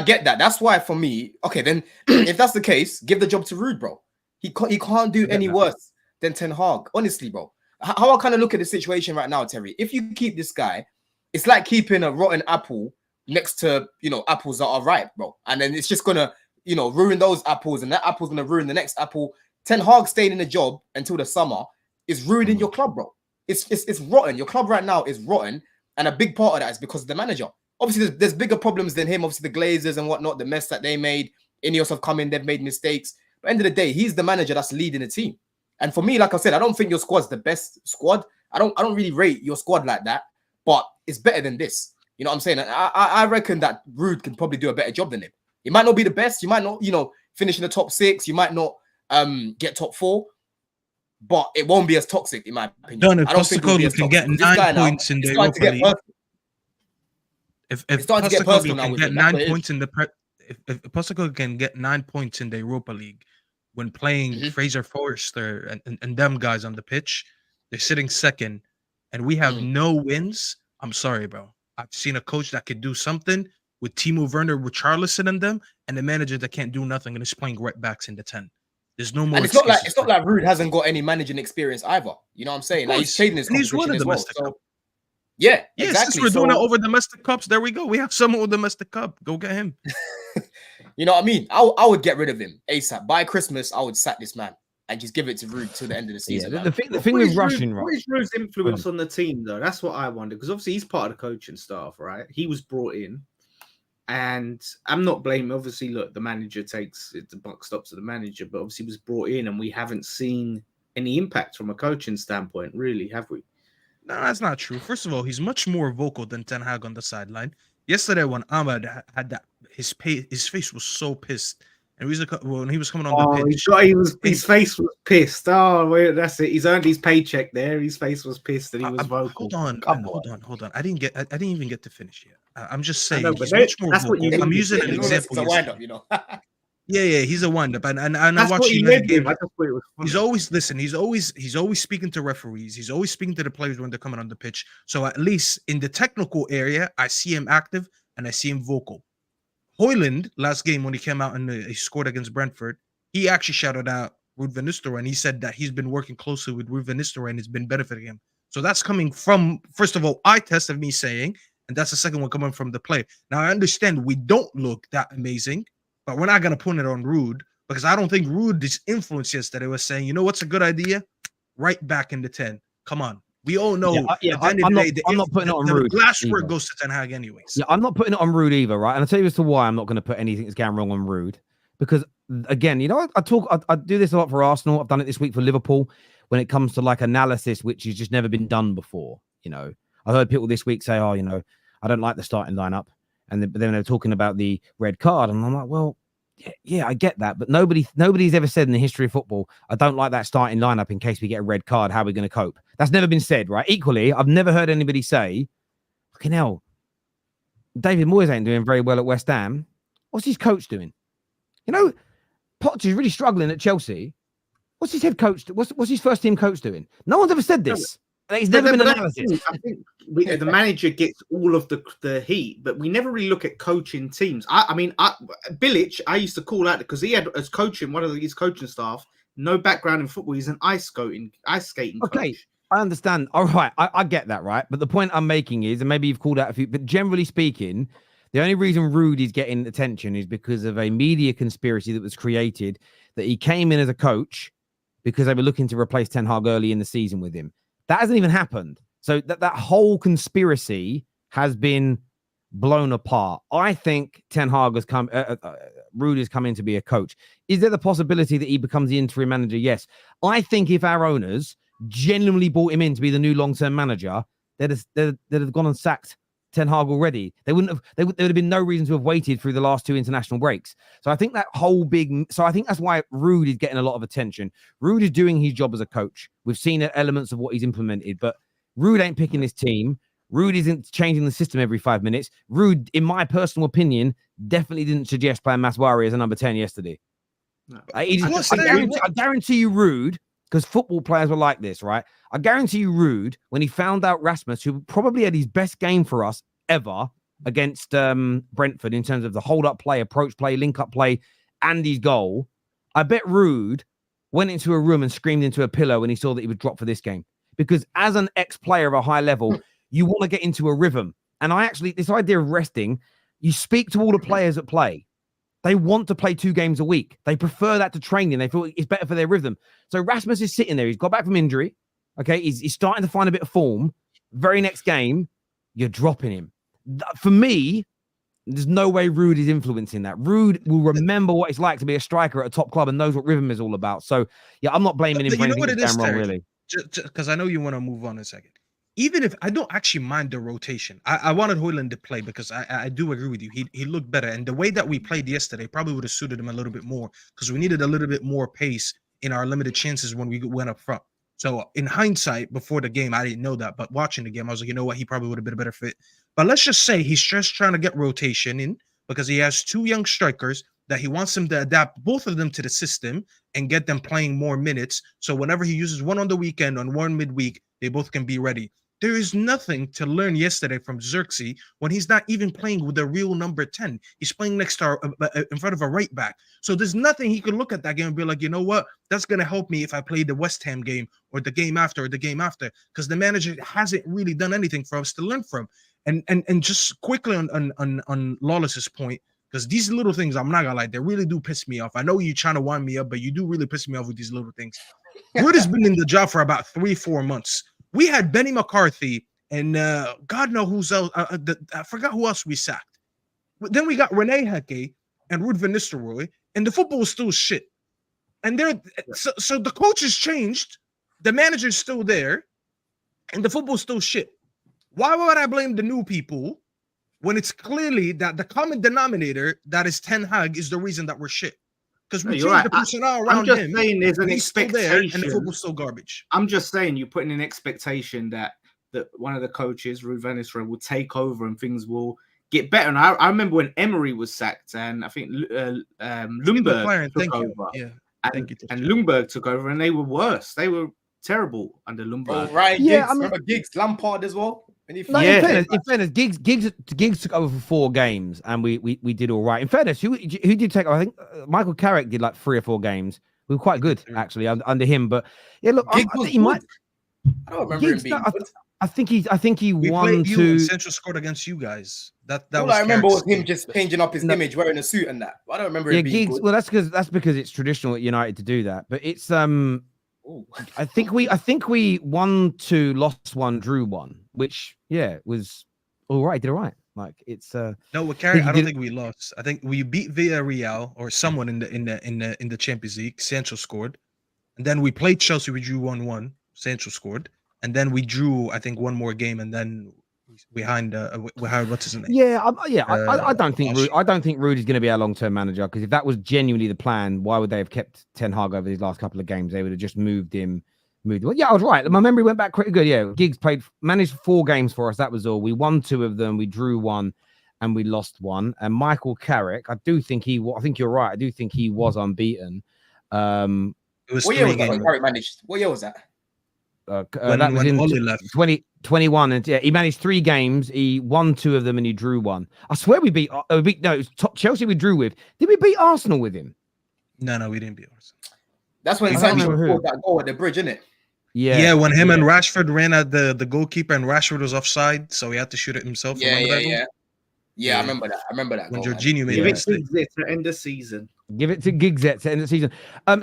get that. That's why for me, okay, then if that's the case, give the job to Ruud, bro. He can't do any worse than Ten Hag. Honestly, bro. How I kind of look at the situation right now, Terry, if you keep this guy, it's like keeping a rotten apple next to, apples that are ripe, bro. And then it's just going to, ruin those apples, and that apple's going to ruin the next apple. Ten Hag staying in the job until the summer is ruining your club, bro. It's rotten. Your club right now is rotten. And a big part of that is because of the manager. Obviously, there's bigger problems than him. Obviously, the Glazers and whatnot, the mess that they made. Ineos have come in, they've made mistakes. But at the end of the day, he's the manager that's leading the team. And for me, like I said, I don't think your squad's the best squad. I don't really rate your squad like that. But it's better than this. You know what I'm saying? I reckon that Ruud can probably do a better job than him. He might not be the best. You might not, finish in the top 6. You might not get top 4. But it won't be as toxic, in my opinion. Don't if Postecoglou can get 9 points in the Europa League. If Postecoglou can get 9 points in the if Postecoglou can get 9 points in the Europa League when playing Fraser Forster and them guys on the pitch, they're sitting second, and we have no wins. I'm sorry, bro. I've seen a coach that could do something with Timo Werner, with Charleston and them, and a manager that can't do nothing and is playing right backs in the 10. There's no more. And it's not like Ruud hasn't got any managing experience either. You know what I'm saying? Like, he's trading his competition as well. So, yeah, exactly. Since we're doing it over domestic cups, there we go. We have someone with domestic cup. Go get him. You know what I mean? I would get rid of him ASAP. By Christmas, I would sack this man and just give it to Ruud till the end of the season. Yeah, the thing with rushing, right? What is Ruud's influence on the team, though? That's what I wonder. Because obviously he's part of the coaching staff, right? He was brought in. And I'm not blaming, obviously, look, the manager the buck stops at the manager, but obviously he was brought in and we haven't seen any impact from a coaching standpoint, really, have we? No, that's not true. First of all, he's much more vocal than Ten Hag on the sideline. Yesterday, when Ahmad had that, his face was so pissed. And when he was coming on the pitch, his face was pissed. Oh, wait, that's it. He's earned his paycheck there. His face was pissed, and he was vocal. Hold on. I didn't even get to finish yet. I'm just saying he's much more vocal. I'm using an example. It's a wind-up, Yeah, he's a wind-up, and I watch him in the game. He's always speaking to referees. He's always speaking to the players when they're coming on the pitch. So at least in the technical area, I see him active and I see him vocal. Højlund, last game when he came out and he scored against Brentford, he actually shouted out Ruud van Nistelrooy, and he said that he's been working closely with Ruud van Nistelrooy and it's been benefiting him. So that's coming from, first of all, eye test of me saying, and that's the second one coming from the play. Now, I understand we don't look that amazing, but we're not going to put it on Ruud because I don't think Ruud's influence yesterday was saying, you know what's a good idea? Right back in the 10. Come on. We all know. I'm not putting it on Ruud. The last word goes to Ten Hag anyways. Yeah, I'm not putting it on Ruud either, right? And I'll tell you as to why I'm not going to put anything that's going wrong on Ruud. Because, again, I do this a lot for Arsenal. I've done it this week for Liverpool when it comes to, like, analysis, which has just never been done before. I heard people this week say, I don't like the starting lineup. And then they're talking about the red card. And I'm like, well, yeah, I get that. But nobody's ever said in the history of football, I don't like that starting lineup in case we get a red card. How are we going to cope? That's never been said, right? Equally, I've never heard anybody say, fucking hell, David Moyes ain't doing very well at West Ham. What's his coach doing? Potter's really struggling at Chelsea. What's his head coach? What's his first team coach doing? No one's ever said this. It's never been analysis. I think the manager gets all of the heat, but we never really look at coaching teams. I mean, Bilic, I used to call out because he had as coaching one of his coaching staff, no background in football. He's an ice skating Okay, coach. I understand. All right, I get that, right? But the point I'm making is, and maybe you've called out a few, but generally speaking, the only reason Ruud is getting attention is because of a media conspiracy that was created that he came in as a coach because they were looking to replace Ten Hag early in the season with him. That hasn't even happened. So that whole conspiracy has been blown apart. I think Ten Hag has come, Ruud has come in to be a coach. Is there the possibility that he becomes the interim manager? Yes. I think if our owners genuinely brought him in to be the new long-term manager, they'd have gone and sacked Ten Hag already. There would have been no reason to have waited through the last 2 international breaks. So I think that whole I think that's why Ruud is getting a lot of attention. Ruud is doing his job as a coach. We've seen elements of what he's implemented, but Ruud ain't picking his team. Ruud isn't changing the system every 5 minutes. Ruud, in my personal opinion, definitely didn't suggest playing Maswari as a number 10 yesterday. No. I guarantee you Ruud, because football players were like this, right? I guarantee you Ruud, when he found out Rasmus, who probably had his best game for us ever against Brentford in terms of the hold-up play, approach play, link-up play, and his goal, I bet Ruud went into a room and screamed into a pillow when he saw that he would drop for this game. Because as an ex-player of a high level, you want to get into a rhythm. And this idea of resting, you speak to all the players that play. They want to play 2 games a week. They prefer that to training. They feel it's better for their rhythm. So Rasmus is sitting there. He's got back from injury. Okay, he's starting to find a bit of form. Very next game, you're dropping him. For me, there's no way Ruud is influencing that. Ruud will remember what it's like to be a striker at a top club and knows what rhythm is all about. So, yeah, I'm not blaming him for anything that's wrong, really. Because I know you want to move on in a second. Even if I don't actually mind the rotation, I wanted Højlund to play because I do agree with you. He looked better. And the way that we played yesterday probably would have suited him a little bit more because we needed a little bit more pace in our limited chances when we went up front. So in hindsight, before the game, I didn't know that. But watching the game, I was like, you know what? He probably would have been a better fit. But let's just say he's just trying to get rotation in because he has 2 young strikers that he wants them to adapt both of them to the system and get them playing more minutes. So whenever he uses one on the weekend, on one midweek, they both can be ready. There is nothing to learn yesterday from Xerxes when he's not even playing with the real number 10. He's playing next to in front of a right back. So there's nothing he could look at that game and be like, you know what? That's going to help me if I play the West Ham game or the game after because the manager hasn't really done anything for us to learn from. And just quickly on Lawless's point, because these little things, I'm not going to lie, they really do piss me off. I know you're trying to wind me up, but you do really piss me off with these little things. Ruud has been in the job for about 3-4 months. We had Benny McCarthy and God knows who's else. I forgot who else we sacked. But then we got Rene Hecke and Ruud van Nistelrooy, and the football is still shit. And so the coach has changed, the manager's still there, and the football's still shit. Why would I blame the new people when it's clearly that the common denominator that is Ten Hag is the reason that we're shit? Because we changed the personnel around him. I'm just saying there's an expectation. And the football's still garbage. I'm just saying you're putting an expectation that one of the coaches, Ruud van Nistelrooy, will take over and things will get better. And I remember when Emery was sacked and I think Ljungberg took over. Yeah. And Ljungberg took over and they were worse. They were terrible under Ljungberg. Oh, right. Yeah, remember Giggs, Lampard as well. In fairness, Giggs took over for 4 games, and we did all right. In fairness, who did take? I think Michael Carrick did like 3 or 4 games. We were quite good actually under him. But yeah, look, I don't remember him being good. I think he won 2. Central scored against you guys. That all was I remember was him just changing up his image, wearing a suit and that. I don't remember him being Giggs. good. Well, that's because it's traditional at United to do that. But it's I think we won 2, lost 1, drew 1, which was all right. Did all right. Like it's no, with Carrick, I don't think we lost. I think we beat Villarreal or someone in the Champions League. Sancho scored, and then we played Chelsea. We drew 1-1. Sancho scored, and then we drew I think 1 more game, and then we hired what's his name? I don't think Ruud is going to be our long-term manager because if that was genuinely the plan, why would they have kept Ten Hag over these last couple of games? They would have just moved him. Well, yeah, I was right. My memory went back pretty good. Yeah, Giggs managed 4 games for us. That was all. We won 2 of them. We drew 1, and we lost 1. And Michael Carrick, I think you're right. I do think he was unbeaten. It was What year 3 was that when games. Carrick managed? What year was that? That was in Ole left. 2021, and he managed 3 games. He won 2 of them, and he drew 1. I swear we beat. No, it was Chelsea. We drew with. Did we beat Arsenal with him? No, we didn't beat Arsenal. That's when I don't Sancho remember who. scored that goal at the bridge, innit? Yeah, When him and Rashford ran at the goalkeeper, and Rashford was offside, so he had to shoot it himself. Remember that goal? Yeah, I remember that. I remember that When goal. Jorginho made Give that it mistake. to the end of season. Give it to Giggs at end of the season.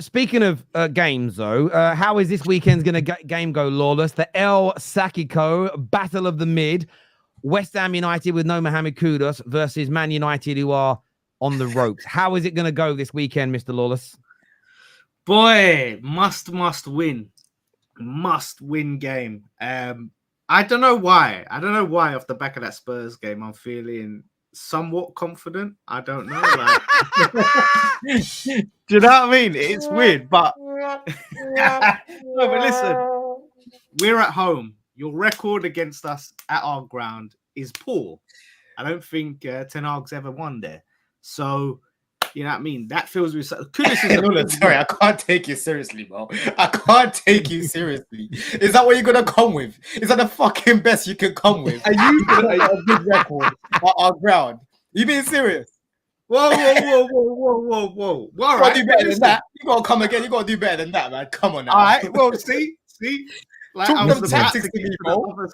Speaking of games, though, how is this weekend's game go, Lawless? The El-Sackico Battle of the Mid. West Ham United with no Mohamed Kudus versus Man United, who are on the ropes. How is it going to go this weekend, Mr. Lawless? Boy, must win. Must win game. I don't know why. Off the back of that Spurs game, I'm feeling somewhat confident. I don't know. Do you know what I mean? It's weird, but no, but listen, we're at home. Your record against us at our ground is poor. I don't think Ten Hag's ever won there. So, you know what I mean? That feels with sorry, I can't take you seriously, bro. I can't take you seriously. Is that what you're gonna come with? Is that the fucking best you can come with? Are you a good record at our ground? You being serious? Whoa. All right, do better than that. You gotta come again. You gotta do better than that, man. Come on now. All right. Well, see. Like, Talk I was some about tactics to to me, get bro.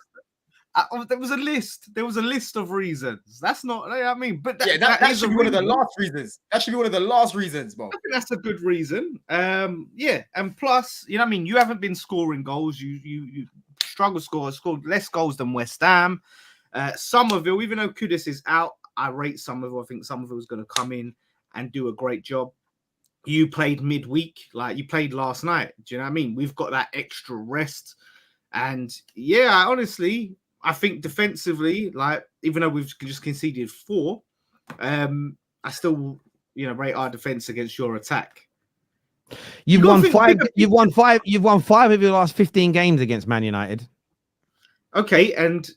there was a list. There was a list of reasons. That's not. You know what I mean, but that is should be one of the last reasons. That should be one of the last reasons, bro. I think that's a good reason. Yeah, and plus, you know what I mean. You haven't been scoring goals. You struggle scored less goals than West Ham. Somerville, even though Kudus is out, I rate Somerville. I think Somerville's going to come in and do a great job. You played midweek, like you played last night. Do you know what I mean? We've got that extra rest. And yeah, honestly, I think defensively, like even though we've just conceded 4, I still, rate our defense against your attack. You've won 5. You've won 5. You've won 5 of your last 15 games against Man United. Okay, and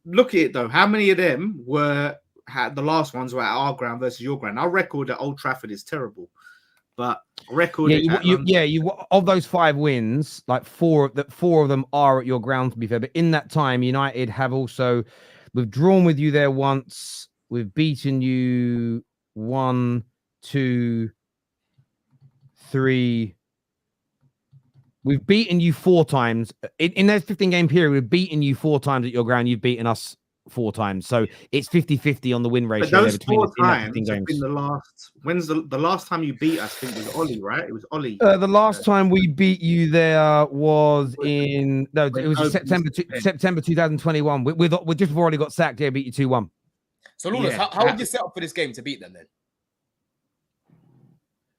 look at it though. How many of them the last ones were at our ground versus your ground? Our record at Old Trafford is terrible. But record, you of those 5 wins, like 4 of them are at your ground, to be fair. But in that time, United have also we've drawn with you there once. We've beaten you 1, 2, 3. We've beaten you 4 times in that 15-game period. We've beaten you 4 times at your ground. You've beaten us 4 times, so it's 50-50 on the win ratio. But those between 4 times have been the last. When's the last time you beat us? I think it was Ollie, right? It was Ollie. The last time we beat you there was in September 2021. We just already got sacked. Yeah, beat you 2-1. So, Lawless, how would you set up for this game to beat them then?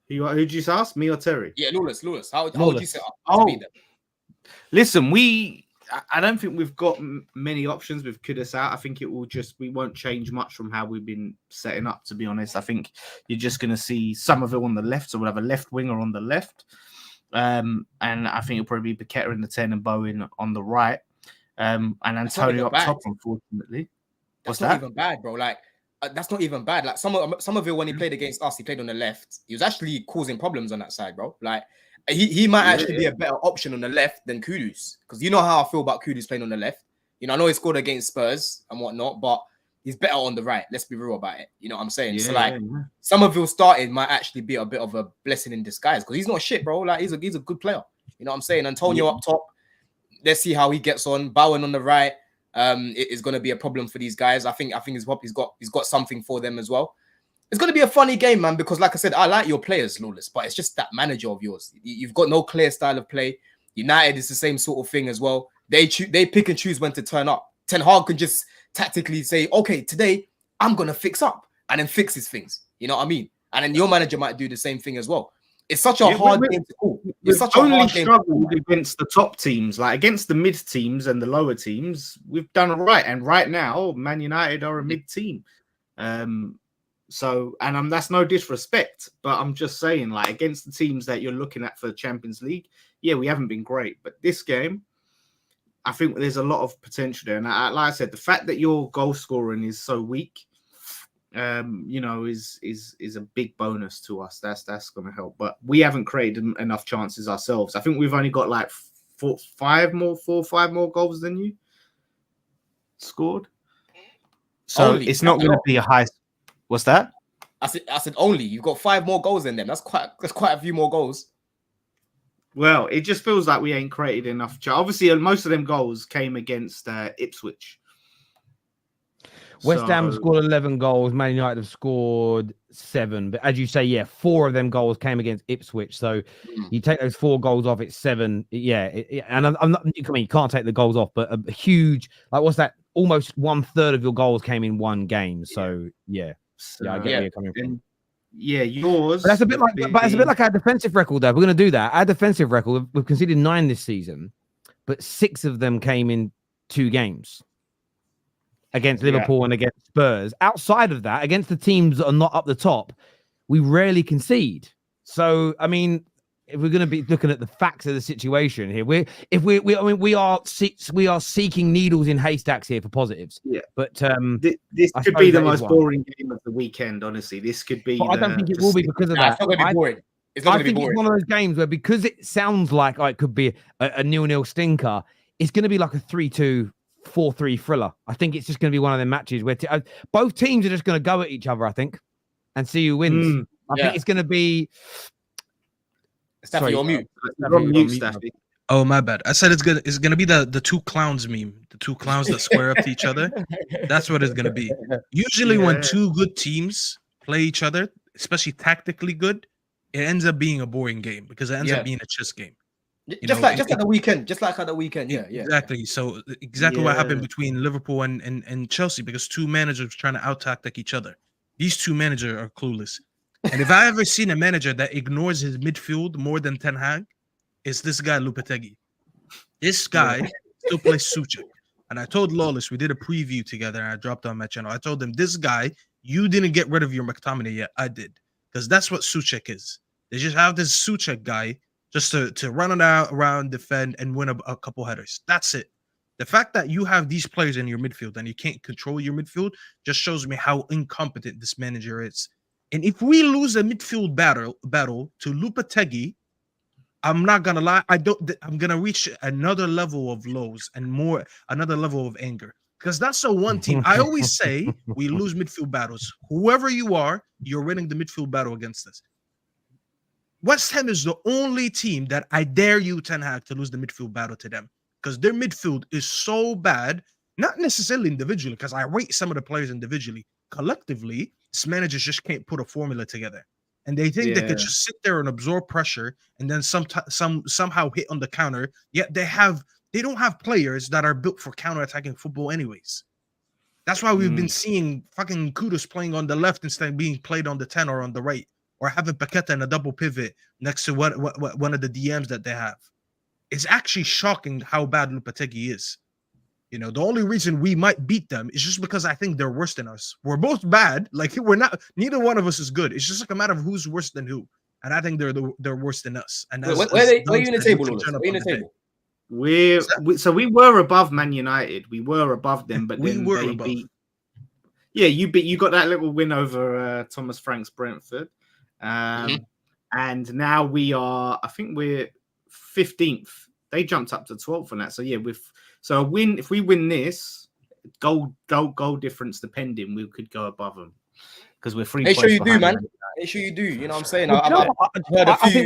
Who'd you ask, me or Terry? Yeah, Lawless. How would you set up to beat them? Listen, I don't think we've got many options with Kudus out. I think we won't change much from how we've been setting up, to be honest. I think you're just going to see Somerville on the left, so we'll have a left winger on the left. And I think it'll probably be Paqueta in the 10 and Bowen on the right. And Antonio up top, unfortunately. That's not even bad, bro. Like, that's not even bad. Like, Somerville, when he played against us, he played on the left. He was actually causing problems on that side, bro. Like, he might actually be a better option on the left than Kudus, because you know how I feel about Kudus playing on the left. I know he scored against Spurs and whatnot, but he's better on the right. Let's be real about it. You know what I'm saying? Somerville starting might actually be a bit of a blessing in disguise, because he's not shit, bro. Like, he's a good player. You know what I'm saying? Antonio up top. Let's see how he gets on. Bowen on the right. It is going to be a problem for these guys. I think he's got something for them as well. It's going to be a funny game, man, because like I said, I like your players, Lawless, but it's just that manager of yours. You've got no clear style of play. United is the same sort of thing as well. They pick and choose when to turn up. Ten Hag can just tactically say, okay, today I'm going to fix up, and then fix his things. You know what I mean? And then your manager might do the same thing as well. It's such a hard game to call. It's such a hard game struggled against the top teams, like against the mid teams and the lower teams. We've done all right, and right now, Man United are a mid team. So, and that's no disrespect, but I'm just saying, like, against the teams that you're looking at for the Champions League, yeah, we haven't been great. But this game, I think there's a lot of potential there. And like I said, the fact that your goal scoring is so weak, is a big bonus to us. That's going to help. But we haven't created enough chances ourselves. I think we've only got like 4 or 5 more goals than you scored. So Only? it's not going to be a high. What's that? I said only. You've got 5 more goals than them. That's quite a few more goals. Well, it just feels like we ain't created enough. Obviously, most of them goals came against Ipswich. West Ham have scored 11 goals. Man United have scored 7. But as you say, 4 of them goals came against Ipswich. So you take those 4 goals off, it's 7. And I'm not. I mean, you can't take the goals off, but a huge, like, what's that? Almost 1/3 of your goals came in one game. So I get where you're coming from. Yours. But that's a bit like, but it's a bit like our defensive record. Though we're going to do that. Our defensive record, we've conceded 9 this season, but 6 of them came in 2 games. Against Liverpool and against Spurs. Outside of that, against the teams that are not up the top, we rarely concede. So, I mean, if we're going to be looking at the facts of the situation here, we are seeking needles in haystacks here for positives. Yeah, but this could be the most boring game of the weekend. Honestly, this could be. I don't think it will be because of that. It's not going to be boring. It's not going to be boring. It's one of those games where, because it sounds like it could be a 0-0 stinker, it's going to be like a 3-2. 4-3 thriller. I think it's just going to be one of them matches where both teams are just going to go at each other, I think, and see who wins. I think it's going to be. Staffy, you're mute. Staffy. Oh, my bad. I said it's gonna be the 2 clowns meme. The 2 clowns that square up to each other. That's what it's gonna be. Usually, when 2 good teams play each other, especially tactically good, it ends up being a boring game because it ends up being a chess game. Just like the weekend. Just like at the weekend. Yeah. Exactly. So what happened between Liverpool and Chelsea, because 2 managers trying to out-tactic each other. These 2 managers are clueless. And if I ever seen a manager that ignores his midfield more than Ten Hag, it's this guy Lopetegui. This guy still plays Suchek. And I told Lawless, we did a preview together and I dropped on my channel. I told him, this guy, you didn't get rid of your McTominay yet. I did. Because that's what Suchek is. They just have this Suchek guy just to run around, defend, and win a couple headers. That's it. The fact that you have these players in your midfield and you can't control your midfield just shows me how incompetent this manager is. And if we lose a midfield battle to Lopetegui, I'm not gonna lie, I'm gonna reach another level of lows and another level of anger. Because that's the one team. I always say we lose midfield battles. Whoever you are, you're winning the midfield battle against us. West Ham is the only team that I dare you, Ten Hag, to lose the midfield battle to them. Because their midfield is so bad, not necessarily individually, because I rate some of the players individually. Collectively, this managers just can't put a formula together. And they think they could just sit there and absorb pressure and then somehow hit on the counter. Yet they don't have players that are built for counter-attacking football anyways. That's why we've been seeing fucking Kudus playing on the left instead of being played on the 10 or on the right. Or having Paqueta in a double pivot next to one of the DMs that they have. It's actually shocking how bad Lopetegui is. You know, the only reason we might beat them is just because I think they're worse than us. We're both bad. Like, neither one of us is good. It's just like a matter of who's worse than who. And I think they're worse than us. And where are you in the table, Lawrence? Where are you in the table? We were above Man United. We were above them, but then they beat. Yeah, you got that little win over Thomas Frank's Brentford. And now I think we're 15th. They jumped up to 12th on that. So a win. If we win this, goal difference depending, we could go above them because we're 3 points. Make sure you do, man. Make sure you do. You know what I'm saying? I think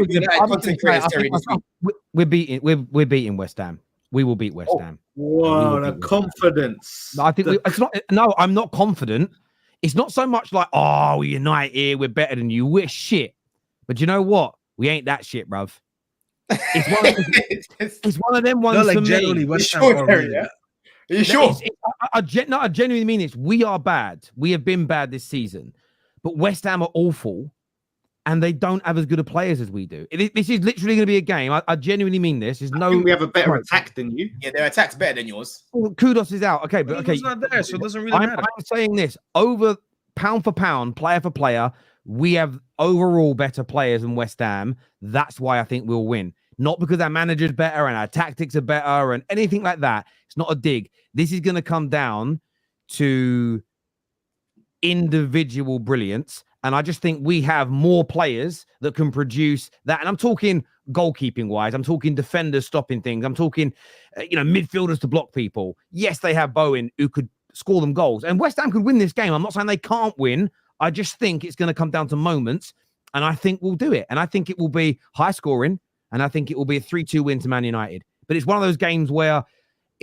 we're beating West Ham. We will beat West Ham. Whoa, the confidence. I think it's not. No, I'm not confident. It's not so much like, oh, we're United, we're better than you, we're shit. But you know what? We ain't that shit, bruv. It's one of them ones. No, like generally, West Ham are really bad. Are you sure? I genuinely mean this. We are bad. We have been bad this season. But West Ham are awful. And they don't have as good a players as we do. This is literally going to be a game. I genuinely mean this. I think we have a better attack than you. Yeah, their attack's better than yours. Well, Kudus is out. Okay, but He's not there, so it doesn't really matter. I'm saying this. Over pound for pound, player for player, we have overall better players than West Ham. That's why I think we'll win. Not because our manager's better and our tactics are better and anything like that. It's not a dig. This is going to come down to individual brilliance. And I just think we have more players that can produce that. And I'm talking goalkeeping wise. I'm talking defenders stopping things. I'm talking, midfielders to block people. Yes, they have Bowen who could score them goals. And West Ham could win this game. I'm not saying they can't win. I just think it's going to come down to moments. And I think we'll do it. And I think it will be high scoring. And I think it will be a 3-2 win to Man United. But it's one of those games where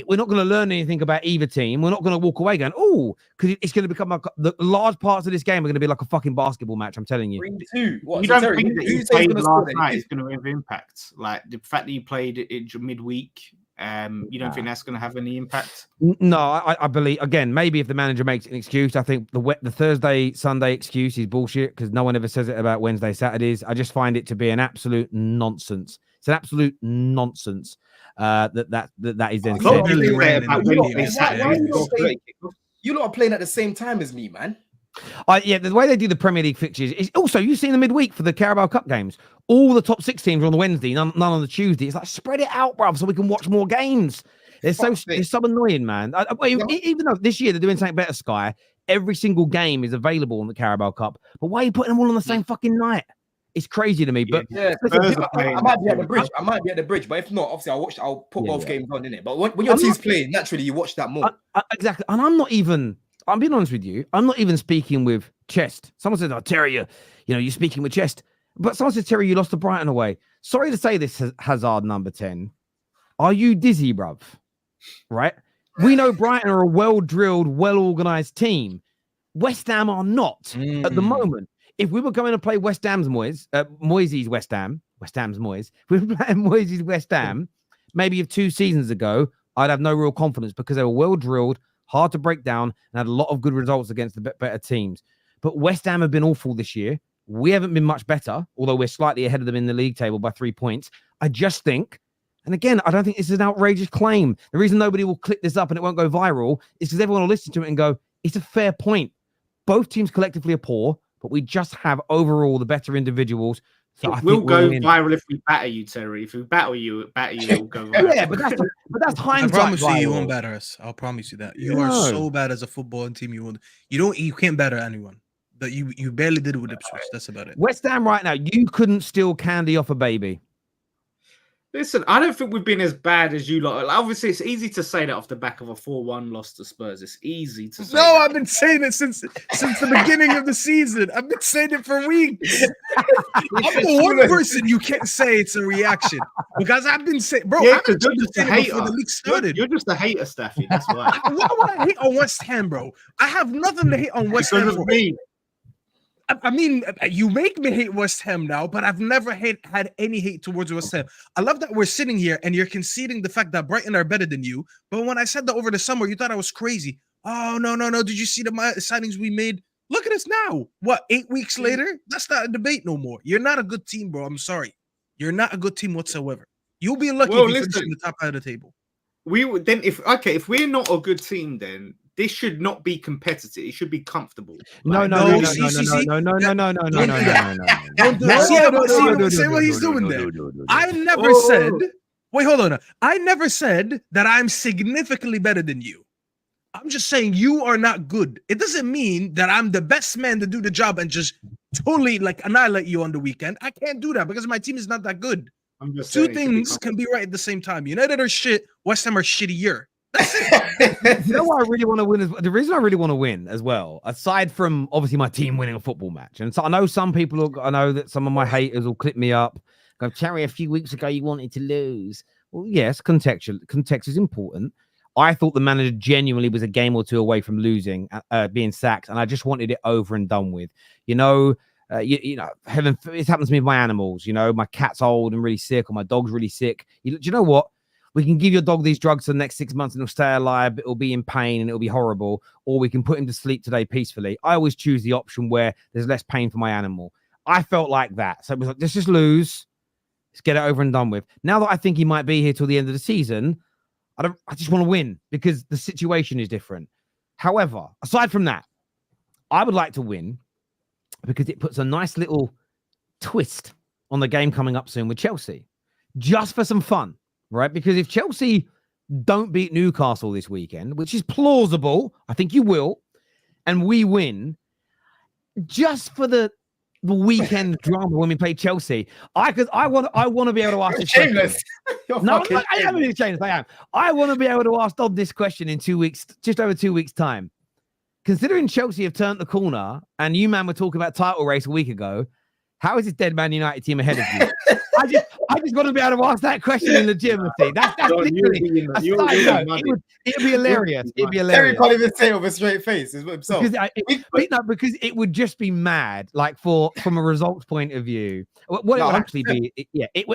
we're not going to learn anything about either team. We're not going to walk away going, oh, because it's going to become the large parts of this game are going to be like a fucking basketball match. I'm telling you. 3-2. You don't think that you played last night is going to have impact? Like the fact that you played it midweek, you don't think that's going to have any impact? No, I believe, again, maybe if the manager makes an excuse, I think the Thursday, Sunday excuse is bullshit because no one ever says it about Wednesday, Saturdays. I just find it to be an absolute nonsense. It's an absolute nonsense. That is then you lot are playing at the same time as me, man. The way they do the Premier League fixtures is also, you've seen the midweek for the Carabao Cup games. All the top 6 teams are on the Wednesday, none on the Tuesday. It's like, spread it out, bruv, so we can watch more games. It's so annoying, man. Even though this year they're doing something better, Sky, every single game is available on the Carabao Cup. But why are you putting them all on the same fucking night? It's crazy to me, but I might be at the bridge. I might be at the bridge, but if not, obviously I'll put both games on in it. But when your team's playing, naturally you watch that more. Exactly, and I'm being honest with you. I'm not even speaking with chest. Someone said, "Oh, Terry, you're speaking with chest." But someone said, "Terry, you lost to Brighton away." Sorry to say this, Hazard number 10. Are you dizzy, bruv? Right? We know Brighton are a well-drilled, well-organized team. West Ham are not at the moment. If we were going to play West Ham's Moyes' West Ham, if we were playing Moyes' West Ham, maybe of 2 seasons ago, I'd have no real confidence because they were well-drilled, hard to break down, and had a lot of good results against the better teams. But West Ham have been awful this year. We haven't been much better, although we're slightly ahead of them in the league table by 3 points. I just think, and again, I don't think this is an outrageous claim. The reason nobody will click this up and it won't go viral is because everyone will listen to it and go, it's a fair point. Both teams collectively are poor, but we just have overall the better individuals. So we'll go viral if we batter you, Terry. If we battle you, it'll go viral. Yeah, but that's hindsight. I promise you won't batter us. I'll promise you that. You are so bad as a footballing team. You can't batter anyone. But you barely did it with Ipswich. That's about it. West Ham right now, you couldn't steal candy off a baby. Listen, I don't think we've been as bad as you lot. Obviously, it's easy to say that off the back of a 4-1 loss to Spurs. It's easy to say. No, I've been saying it since the beginning of the season. I've been saying it for weeks. I'm the one person you can't say it's a reaction because I've been saying, bro. Yeah, because you're just a hater. The league started. You're just a hater, Staffy. That's why. Why would I hate on West Ham, bro? I have nothing to hate on West Ham. I mean, you make me hate West Ham now, but I've never had any hate towards West Ham. I love that we're sitting here and you're conceding the fact that Brighton are better than you. But when I said that over the summer, you thought I was crazy. Oh, no. Did you see the signings we made? Look at us now. What, 8 weeks later? That's not a debate no more. You're not a good team, bro. I'm sorry. You're not a good team whatsoever. You'll be lucky if you finish in the top half of the table. If we're not a good team, then this should not be competitive. It should be comfortable. No. Don't do that. See what he's doing there. I never said. Wait, hold on. I never said that I'm significantly better than you. I'm just saying you are not good. It doesn't mean that I'm the best man to do the job and just totally annihilate you on the weekend. I can't do that because my team is not that good. Two things can be right at the same time. United are shit. West Ham are shittier. You know what I really want to win? The reason I really want to win as well, aside from obviously my team winning a football match, and so I know some people, I know that some of my haters will clip me up. Go, Terry, a few weeks ago you wanted to lose. Well, yes, context is important. I thought the manager genuinely was a game or two away from losing, being sacked, and I just wanted it over and done with. Heaven, it happens to me with my animals. My cat's old and really sick, or my dog's really sick. Do you know what? We can give your dog these drugs for the next 6 months and it'll stay alive, but it'll be in pain and it'll be horrible. Or we can put him to sleep today peacefully. I always choose the option where there's less pain for my animal. I felt like that. So it was like, let's just lose. Let's get it over and done with. Now that I think he might be here till the end of the season, I just want to win because the situation is different. However, aside from that, I would like to win because it puts a nice little twist on the game coming up soon with Chelsea. Just for some fun. Right, because if Chelsea don't beat Newcastle this weekend, which is plausible, I think you will, and we win, just for the weekend drama when we play Chelsea, I want to be able to ask this shameless. question. No, I am really shameless. I am. I want to be able to ask Dob this question in 2 weeks, just over 2 weeks' time. Considering Chelsea have turned the corner, and you, man, were talking about title race a week ago, how is this dead Man United team ahead of you? I just want to be able to ask that question in legitimacy. That's literally a side note. It'd be hilarious. It'd be hilarious. Terry can't even say it with a straight face. Is himself. Because it would just be mad, like from a results point of view. What it would actually be,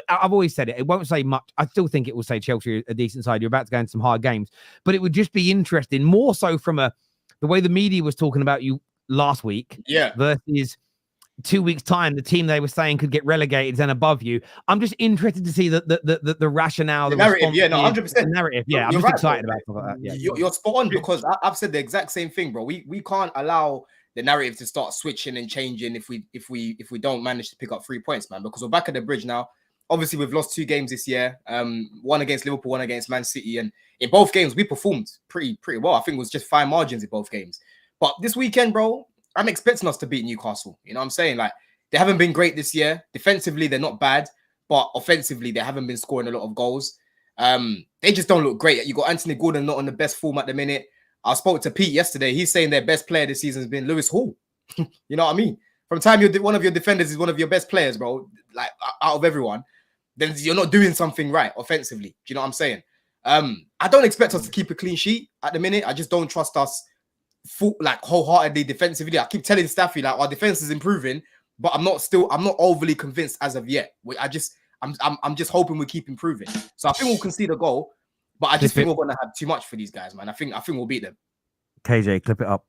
I've always said it. It won't say much. I still think it will say Chelsea are a decent side. You're about to go into some hard games, but it would just be interesting, more so from the way the media was talking about you last week. Yeah. Versus 2 weeks' time, the team they were saying could get relegated and above you. I'm just interested to see the rationale, the narrative. Yeah, no, 100%. The narrative. Yeah, I'm just excited about stuff like that. Yeah. You're spot on, because I've said the exact same thing, bro. We can't allow the narrative to start switching and changing if we don't manage to pick up 3 points, man. Because we're back at the bridge now. Obviously, we've lost 2 games this year. One against Liverpool, one against Man City, and in both games we performed pretty well. I think it was just fine margins in both games. But this weekend, bro, I'm expecting us to beat Newcastle. You know what I'm saying? Like, they haven't been great this year. Defensively, they're not bad, but offensively, they haven't been scoring a lot of goals. They just don't look great. You got Anthony Gordon not on the best form at the minute. I spoke to Pete yesterday. He's saying their best player this season has been Lewis Hall. You know what I mean? From the time one of your defenders is one of your best players, bro, like out of everyone, then you're not doing something right offensively. Do you know what I'm saying? I don't expect us to keep a clean sheet at the minute. I just don't trust us wholeheartedly defensively. I keep telling Staffy, like, our defense is improving, but I'm not overly convinced as of yet. I'm just hoping we keep improving. So I think we'll concede a goal, but I just think we're gonna have too much for these guys, man. I think we'll beat them. KJ, clip it up.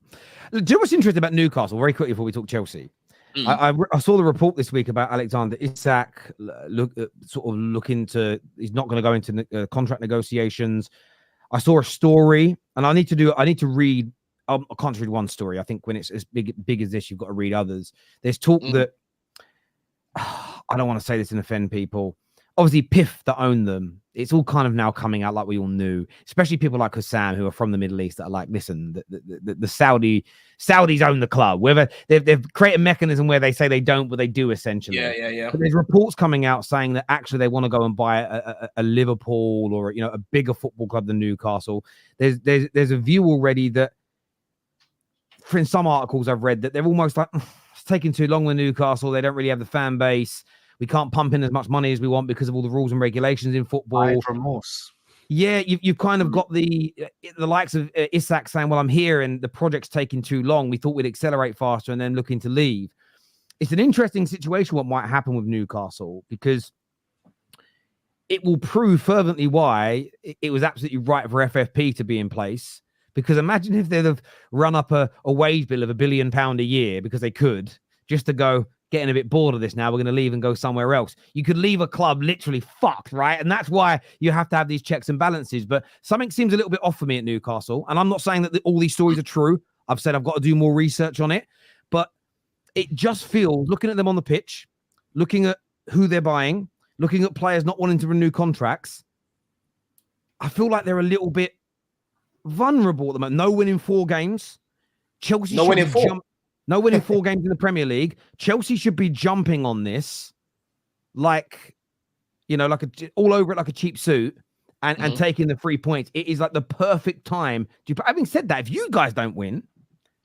Do you know what's interesting about Newcastle? Very quickly before we talk Chelsea, I saw the report this week about Alexander Isak he's not going to go into contract negotiations. I saw a story, and I need to read. I can't read one story. I think when it's as big as this, you've got to read others. There's talk that I don't want to say this and offend people. Obviously, PIF that own them. It's all kind of now coming out like we all knew, especially people like Hussam who are from the Middle East that are like, listen, the Saudis own the club. Whether they've created a mechanism where they say they don't, but they do essentially. Yeah. But there's reports coming out saying that actually they want to go and buy a Liverpool or a bigger football club than Newcastle. There's a view already that, in some articles I've read, that they're almost like, it's taking too long with Newcastle. They don't really have the fan base. We can't pump in as much money as we want because of all the rules and regulations in football. Remorse. Yeah, you've kind of got the likes of Isak saying, well, I'm here and the project's taking too long. We thought we'd accelerate faster and then looking to leave. It's an interesting situation what might happen with Newcastle, because it will prove fervently why it was absolutely right for FFP to be in place. Because imagine if they'd have run up a wage bill of £1 billion a year because they could, just to go, getting a bit bored of this now, we're going to leave and go somewhere else. You could leave a club literally fucked, right? And that's why you have to have these checks and balances. But something seems a little bit off for me at Newcastle. And I'm not saying that all these stories are true. I've said I've got to do more research on it. But it just feels, looking at them on the pitch, looking at who they're buying, looking at players not wanting to renew contracts, I feel like they're a little bit vulnerable at the moment. No win in 4 games. Chelsea no win in 4. No winning 4 games in the Premier League. Chelsea should be jumping on this like all over it like a cheap suit and taking the 3 points. It is like the perfect time. Having said that, if you guys don't win,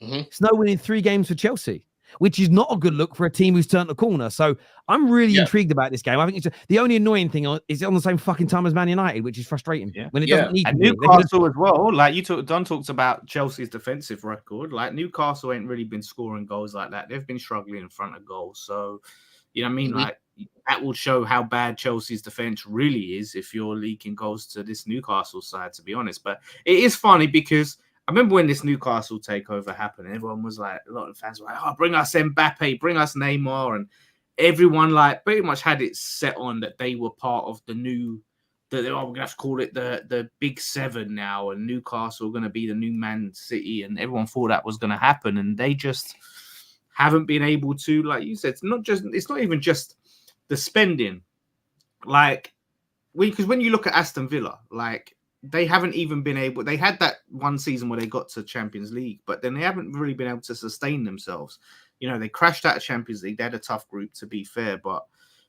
it's no winning 3 games for Chelsea, which is not a good look for a team who's turned the corner. So I'm really intrigued about this game. I think the only annoying thing is on the same fucking time as Man United, which is frustrating when it doesn't need to be. Newcastle as well. Like Don talks about Chelsea's defensive record. Like Newcastle ain't really been scoring goals like that. They've been struggling in front of goals. So, you know what I mean? Like that will show how bad Chelsea's defense really is if you're leaking goals to this Newcastle side, to be honest. But it is funny because I remember when this Newcastle takeover happened, everyone was like, a lot of fans were like, oh, bring us Mbappe, bring us Neymar. And everyone like pretty much had it set on that they were part of the new, we're going to have to call it the Big 7 now. And Newcastle are going to be the new Man City. And everyone thought that was going to happen. And they just haven't been able to, like you said, it's not even just the spending. Like, because when you look at Aston Villa, like, they haven't even been able. They had that one season where they got to Champions League, but then they haven't really been able to sustain themselves. You know, they crashed out of Champions League. They had a tough group, to be fair, but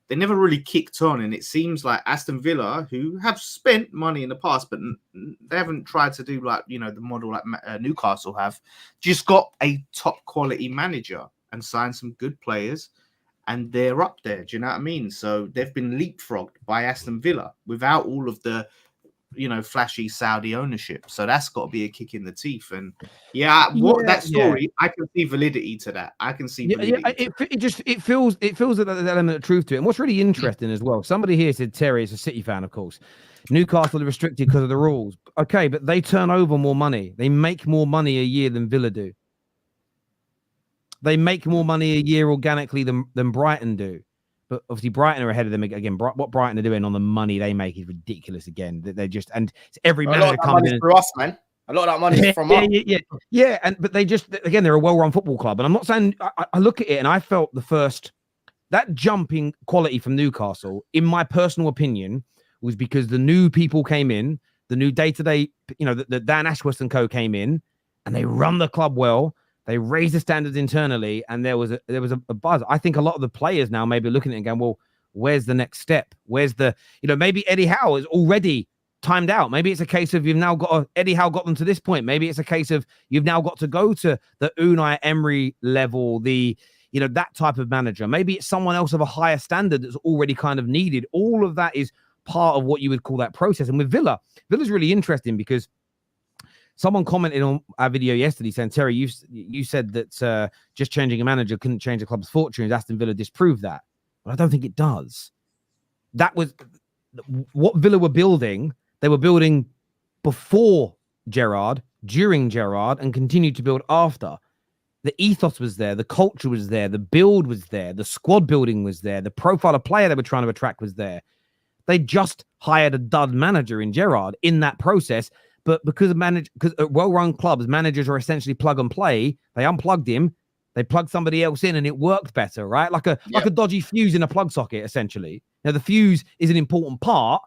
they never really kicked on. And it seems like Aston Villa, who have spent money in the past, but they haven't tried to do like, you know, the model like Newcastle have, just got a top quality manager and signed some good players. And they're up there. Do you know what I mean? So they've been leapfrogged by Aston Villa without all of the, you know, flashy Saudi ownership. So that's got to be a kick in the teeth. And that story, I can see validity to that. I can see validity. It feels that there's an element of truth to it. And what's really interesting as well, somebody here said Terry is a City fan, of course. Newcastle are restricted because of the rules. Okay, but they turn over more money. They make more money a year than Villa do. They make more money a year organically than Brighton do. But obviously Brighton are ahead of them again. What Brighton are doing on the money they make is ridiculous again. They're just, and every manager comes in for us, man. A lot of that money is from us. Yeah. But they just, again, they're a well-run football club. And I'm not saying, I look at it and I felt that jump in quality from Newcastle, in my personal opinion, was because the new people came in, the new day-to-day, you know, the Dan Ashworth and co came in, and they run the club well. They raised the standards internally, and there was a buzz. I think a lot of the players now may be looking at it and going, well, where's the next step? Where's the, you know, maybe Eddie Howe is already timed out. Maybe it's a case of you've now got Eddie Howe got them to this point. Maybe it's a case of you've now got to go to the Unai Emery level, that type of manager. Maybe it's someone else of a higher standard that's already kind of needed. All of that is part of what you would call that process. And with Villa's really interesting because someone commented on our video yesterday saying, Terry, you said that just changing a manager couldn't change the club's fortunes. Aston Villa disproved that. But I don't think it does. That was what Villa were building. They were building before Gerrard, during Gerrard, and continued to build after. The ethos was there. The culture was there. The build was there. The squad building was there. The profile of player they were trying to attract was there. They just hired a dud manager in Gerrard in that process. But because well-run clubs, managers are essentially plug and play. They unplugged him, they plugged somebody else in, and it worked better, right? Like a dodgy fuse in a plug socket, essentially. Now the fuse is an important part,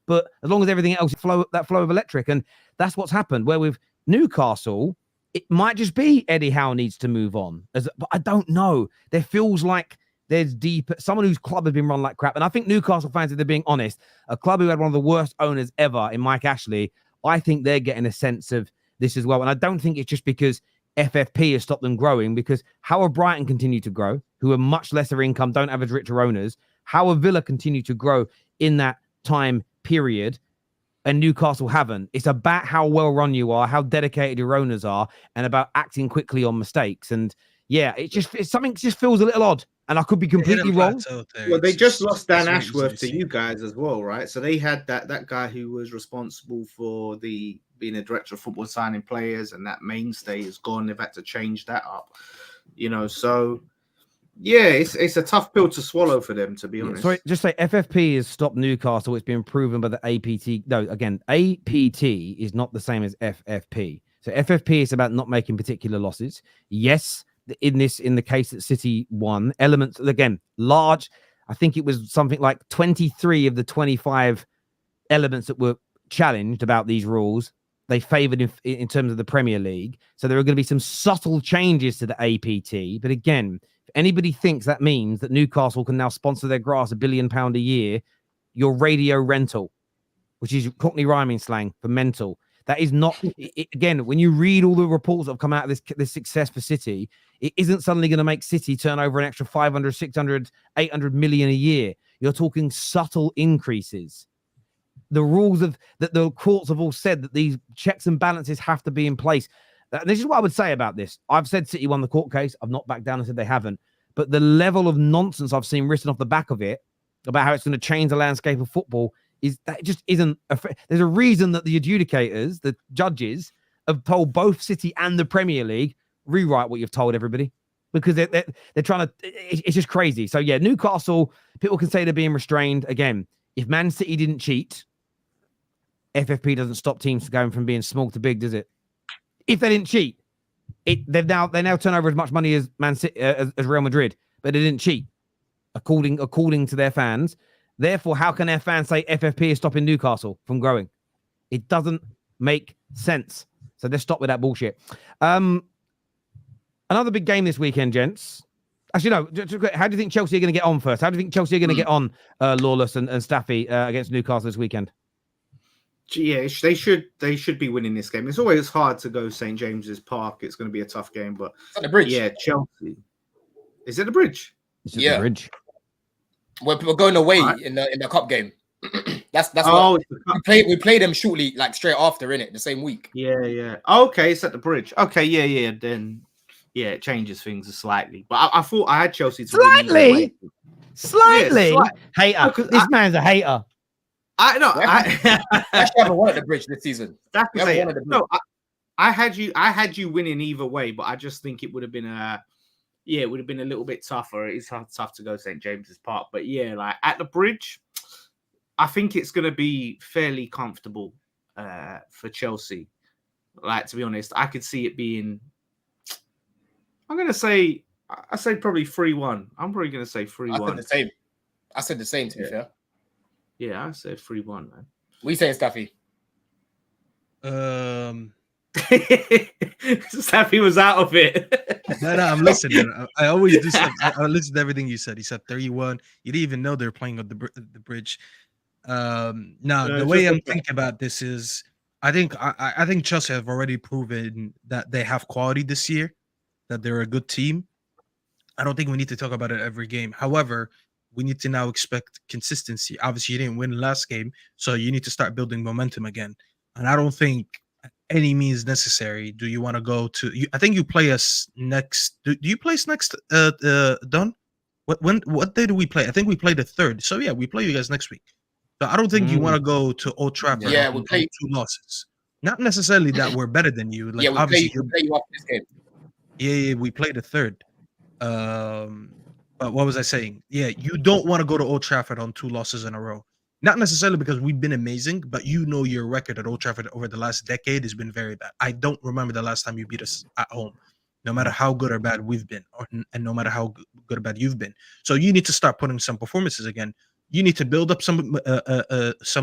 but as long as everything else flow of electric, and that's what's happened. Where with Newcastle, it might just be Eddie Howe needs to move on. But I don't know. There feels like there's someone whose club has been run like crap, and I think Newcastle fans, if they're being honest, a club who had one of the worst owners ever in Mike Ashley. I think they're getting a sense of this as well. And I don't think it's just because FFP has stopped them growing, because how have Brighton continued to grow, who are much lesser income, don't have as richer owners? How have Villa continued to grow in that time period? And Newcastle haven't. It's about how well run you are, how dedicated your owners are, and about acting quickly on mistakes. And yeah, it's something just feels a little odd. And I could be completely wrong. Well, they just lost Dan Ashworth to you guys as well, right? So they had that guy who was responsible for being a director of football, signing players, and that mainstay is gone. They've had to change that up, So yeah, it's a tough pill to swallow for them, to be honest. Sorry, just say FFP has stopped Newcastle. It's been proven by the APT. No, again, APT is not the same as FFP. So FFP is about not making particular losses. Yes. In the case that City won, elements, again, large, I think it was something like 23 of the 25 elements that were challenged about these rules, they favoured in terms of the Premier League. So there are going to be some subtle changes to the APT. But again, if anybody thinks that means that Newcastle can now sponsor their grass £1 billion a year, your radio rental, which is Cockney rhyming slang for mental. That is not, again, when you read all the reports that have come out of this success for City, it isn't suddenly going to make City turn over an extra 500, 600, 800 million a year. You're talking subtle increases. The rules that the courts have all said that these checks and balances have to be in place. And this is what I would say about this. I've said City won the court case. I've not backed down and said they haven't. But the level of nonsense I've seen written off the back of it about how it's going to change the landscape of football that just isn't. There's a reason that the adjudicators, the judges, have told both City and the Premier League rewrite what you've told everybody, because they're trying to. It's just crazy. So yeah, Newcastle, people can say they're being restrained. Again, if Man City didn't cheat, FFP doesn't stop teams going from being small to big, does it? If they didn't cheat, they now turn over as much money as Man City as Real Madrid, but they didn't cheat, according to their fans. Therefore, how can their fans say FFP is stopping Newcastle from growing? It doesn't make sense. So let's stop with that bullshit. Another big game this weekend, gents. Actually, no. How do you think Chelsea are going to get on first? How do you think Chelsea are going to get on Lawless and Staffy against Newcastle this weekend? Yeah, they should be winning this game. It's always hard to go St. James's Park. It's going to be a tough game, but It's at the bridge. yeah, Chelsea. Is it the bridge? It's at the bridge. We're going away in the cup game. that's Oh, we play them shortly, like straight after, in it the same week. yeah. Okay, it's at the bridge. Okay, yeah. Then it changes things slightly. But I thought I had Chelsea to slightly. Yeah, Hater. This man's a hater. I know. I actually haven't won at the bridge this season. No, I had you winning either way, but I just think it would have been a little bit tougher. It's tough to go St. James's Park, but yeah, like at the bridge, I think it's going to be fairly comfortable for Chelsea. Like, to be honest, I could see it being. I say probably 3-1. I'm probably going to say 3-1. I said the same. To be fair. Yeah, I said 3-1, man. We say Staffy. Staffy was out of it. No, I'm listening. I always do stuff. I listen to everything you said. He said 31. You didn't even know they're playing on the bridge. The way I'm thinking about this is, I think Chelsea have already proven that they have quality this year, that they're a good team. I don't think we need to talk about it every game. However, we need to now expect consistency. Obviously, you didn't win last game, so you need to start building momentum again. And I don't think any means necessary. Do you want to go to? I think you play us next. Do you play us next? Don? What day do we play? I think we play the 3rd. So yeah, we play you guys next week. So I don't think you want to go to Old Trafford. Yeah, we play 2 losses. Not necessarily that we're better than you. Like, yeah, we play you after this game. Yeah, we play the 3rd. But what was I saying? Yeah, you don't want to go to Old Trafford on 2 losses in a row. Not necessarily because we've been amazing, but your record at Old Trafford over the last decade has been very bad. I don't remember the last time you beat us at home, no matter how good or bad we've been, and no matter how good or bad you've been. So you need to start putting some performances again. You need to build up some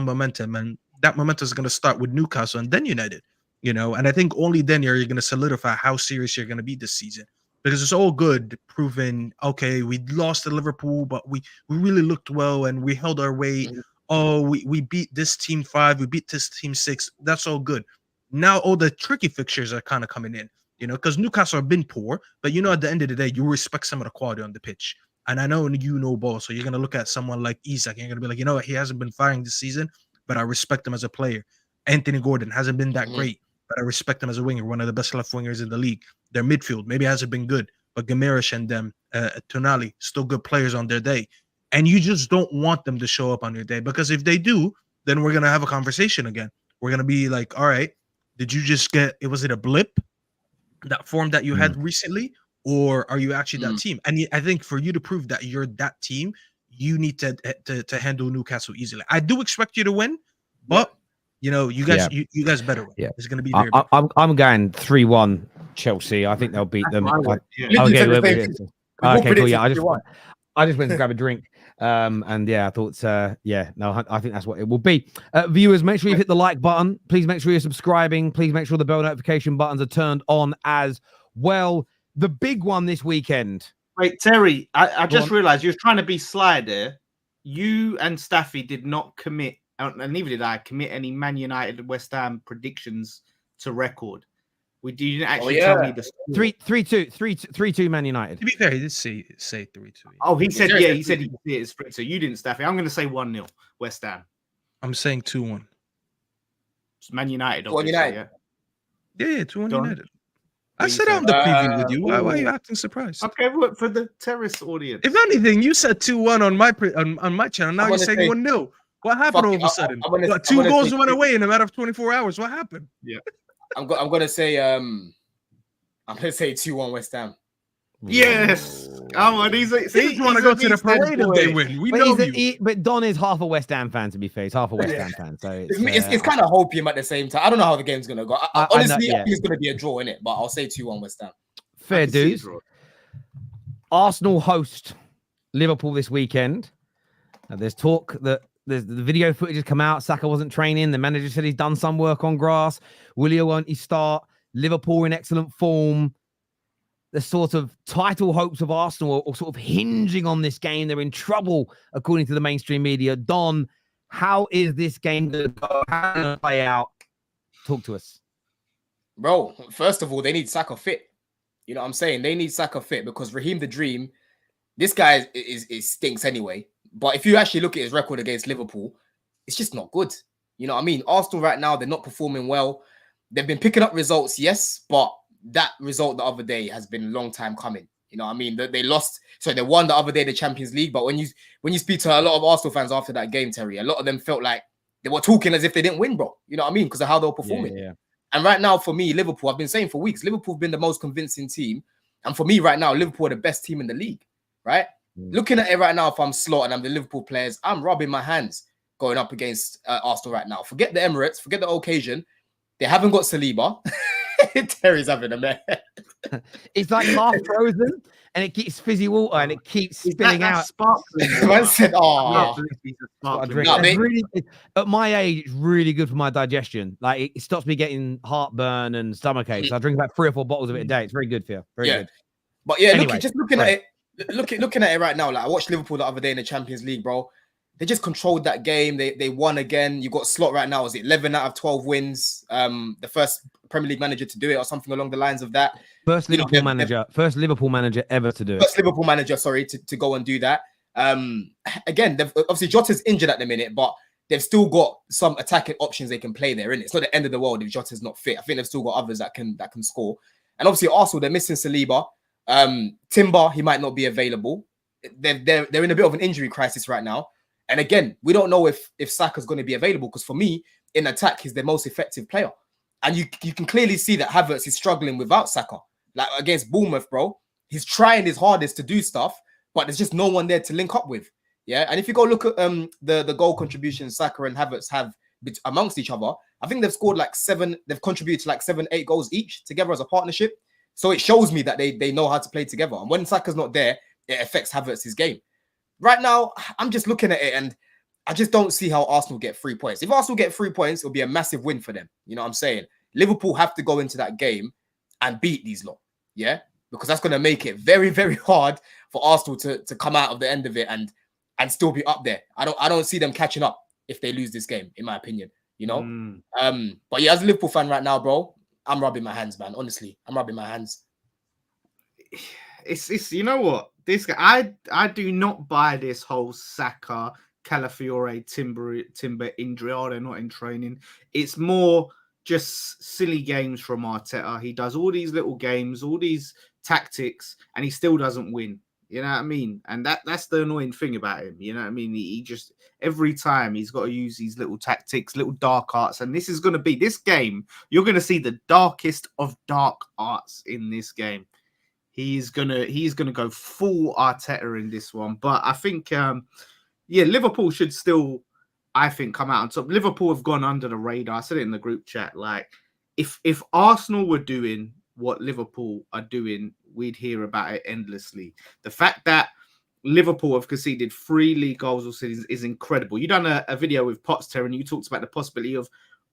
momentum, and that momentum is going to start with Newcastle and then United. And I think only then you're going to solidify how serious you're going to be this season. Because it's all good proving, okay, we lost to Liverpool, but we really looked well and we held our weight. Oh, we beat this team 5, we beat this team 6. That's all good. Now all the tricky fixtures are kind of coming in, because Newcastle have been poor, but at the end of the day, you respect some of the quality on the pitch. And I know you know ball, so you're going to look at someone like Isak, and you're going to be like, he hasn't been firing this season, but I respect him as a player. Anthony Gordon hasn't been that great, but I respect him as a winger, one of the best left wingers in the league. Their midfield maybe hasn't been good, but Gamerish and them, Tonali, still good players on their day. And you just don't want them to show up on your day, because if they do, then we're going to have a conversation again. We're going to be like, all right, did you just was it a blip, that form that you had recently, or are you actually that team? And I think for you to prove that you're that team, you need to handle Newcastle easily. I do expect you to win, but you guys better win. Yeah. It's going to be very I'm going 3-1 Chelsea. I think they'll beat them. Okay, cool. Yeah, I just went to grab a drink. And yeah, I thought, I think that's what it will be. Viewers, make sure you hit the like button. Please make sure you're subscribing. Please make sure the bell notification buttons are turned on as well. The big one this weekend. Wait, Terry, I just realized you were trying to be sly there. You and Staffy did not commit, and neither did I, commit any Man United West Ham predictions to record. You didn't actually tell me the score. 3-2 Man United. To be fair, he did say 3-2. Oh, he said he said it is 3-2. You didn't, Staffy. I'm going to say 1-0 West Ham. I'm saying 2-1. It's Man United. 2-1 United. Yeah, 2-1 United. I said on the preview with you. Why are you acting surprised? Okay, look, for the Terrace audience. If anything, you said 2-1 on my channel. Now you're saying 1-0. What happened all of a sudden? 2 goals went away in a matter of 24 hours. What happened? Yeah. I'm gonna say 2-1 West Ham. Yes. Come on, you want to go to the parade if they win. We know you. But Don is half a West Ham fan, to be fair. He's half a West Ham fan. So it's kind of hopium at the same time. I don't know how the game's gonna go. Honestly, I think it's gonna be a draw in it, but I'll say 2-1 West Ham. Fair dues. Arsenal host Liverpool this weekend. There's talk that the video footage has come out. Saka wasn't training. The manager said he's done some work on grass. Willian won't he start? Liverpool in excellent form. the sort of title hopes of Arsenal are sort of hinging on this game. They're in trouble, according to the mainstream media. Don, how is this game going to go? How is it going to play out? Talk to us. Bro, first of all, they need Saka fit. You know what I'm saying? They need Saka fit because Raheem the Dream, this guy is stinks anyway. But if you actually look at his record against Liverpool, it's just not good. You know what I mean? Arsenal right now, they're not performing well. They've been picking up results, yes, but that result the other day has been a long time coming. You know what I mean? They lost, so they won the other day the Champions League. But when you speak to a lot of Arsenal fans after that game, Terry, a lot of them felt like they were talking as if they didn't win, bro. You know what I mean? Because of how they were performing. Yeah. And right now, for me, Liverpool, I've been saying for weeks, Liverpool have been the most convincing team. And for me right now, Liverpool are the best team in the league, right? Looking at it right now, if I'm Slot and I'm the Liverpool players, I'm rubbing my hands going up against Arsenal right now. Forget the Emirates, forget the occasion. They haven't got Saliba. Terry's having a mess. It's like half frozen and it keeps fizzy water and it keeps spilling out. Sparkling. Man said, "Oh, At my age, it's really good for my digestion. Like it stops me getting heartburn and stomach aches. I drink about 3 or 4 bottles of it a day. It's very good for you. Very good. But yeah, Anyway, looking at it right now. Like I watched Liverpool the other day in the Champions League, bro. They just controlled that game. They won again. You got Slot right now. Is it 11 out of 12 wins? The first Premier League manager to do it, or something along the lines of that. First Liverpool manager ever to do it. First Liverpool manager, sorry, to go and do that. Again, they've obviously Jota's injured at the minute, but they've still got some attacking options they can play there. It's not the end of the world if Jota's not fit. I think they've still got others that can score. And obviously Arsenal, they're missing Saliba. Timber, he might not be available. They're in a bit of an injury crisis right now. And again, we don't know if Saka's going to be available because for me, in attack, he's their most effective player. And you can clearly see that Havertz is struggling without Saka. Like against Bournemouth, bro, he's trying his hardest to do stuff, but there's just no one there to link up with. Yeah, and if you go look at the goal contributions Saka and Havertz have amongst each other, I think they've scored like 7. They've contributed like 7-8 goals each together as a partnership. So it shows me that they know how to play together. And when Saka's not there, it affects Havertz's game. Right now, I'm just looking at it and I just don't see how Arsenal get 3 points. If Arsenal get 3 points, it'll be a massive win for them. You know what I'm saying? Liverpool have to go into that game and beat these lot. Yeah? Because that's going to make it very, very hard for Arsenal to come out of the end of it and still be up there. I don't see them catching up if they lose this game, in my opinion. You know? But yeah, as a Liverpool fan right now, bro, I'm rubbing my hands, man. Honestly, I'm rubbing my hands. It's you know what? This guy, I do not buy this whole Saka, Calafiore, Timber injury. Oh, they're not in training. It's more just silly games from Arteta. He does all these little games, all these tactics, and he still doesn't win. You know what I mean? And that's the annoying thing about him. You know what I mean? He just every time he's got to use these little tactics, little dark arts. And this is going to be this game. You're going to see the darkest of dark arts in this game. He's gonna go full Arteta in this one. But I think Liverpool should still, I think, come out on top. Liverpool have gone under the radar. I said it in the group chat. Like if Arsenal were doing what Liverpool are doing, we'd hear about it endlessly. The fact that Liverpool have conceded 3 league goals all season is incredible. You done a video with Potts, Terry, and you talked about the possibility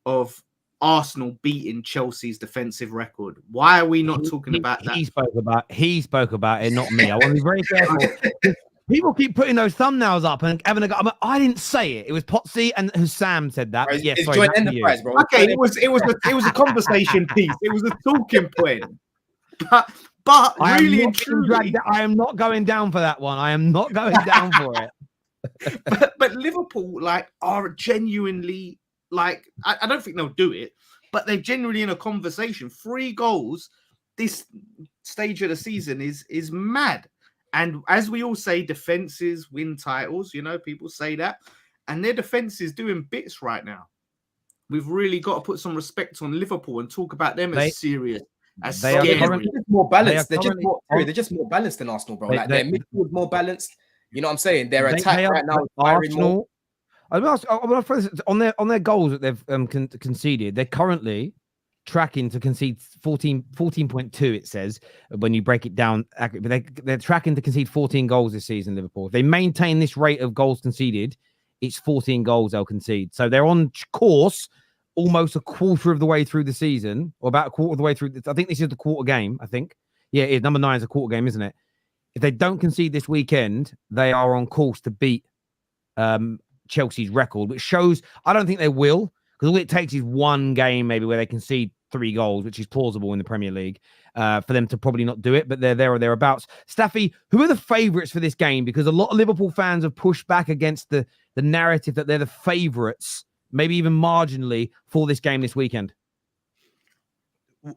of Arsenal beating Chelsea's defensive record. Why are we not talking about that? He spoke about it, not me. I want to be very careful. People keep putting those thumbnails up and having a go. I didn't say it. It was Potsy and Sam said that. Right, yes, it's joint enterprise, bro. Okay, it was a conversation piece. It was a talking point. But really and truly, I am not going down for that one. I am not going down for it. but Liverpool are genuinely I don't think they'll do it, but they're genuinely in a conversation. 3 goals this stage of the season is mad. And as we all say, defenses win titles. You know, people say that, and their defense is doing bits right now. We've really got to put some respect on Liverpool and talk about them as serious. They're just more balanced. They're just more balanced than Arsenal, bro. Their midfield more balanced. You know what I'm saying? Their attack right now is firing more. On their goals that they've conceded, they're currently tracking to concede 14.2. It says when you break it down, but they're tracking to concede 14 goals this season. Liverpool, if they maintain this rate of goals conceded, it's 14 goals they'll concede. So they're on course, almost a quarter of the way through the season, or about a quarter of the way through. I think this is the quarter game. I think Yeah, it is. Number 9 is a quarter game, isn't it? If they don't concede this weekend, they are on course to beat Chelsea's record, which shows I don't think they will, because all it takes is one game maybe where they concede 3 goals, which is plausible in the Premier League, for them to probably not do it, but they're there or thereabouts. Staffy, who are the favourites for this game? Because a lot of Liverpool fans have pushed back against the narrative that they're the favourites, maybe even marginally, for this game this weekend.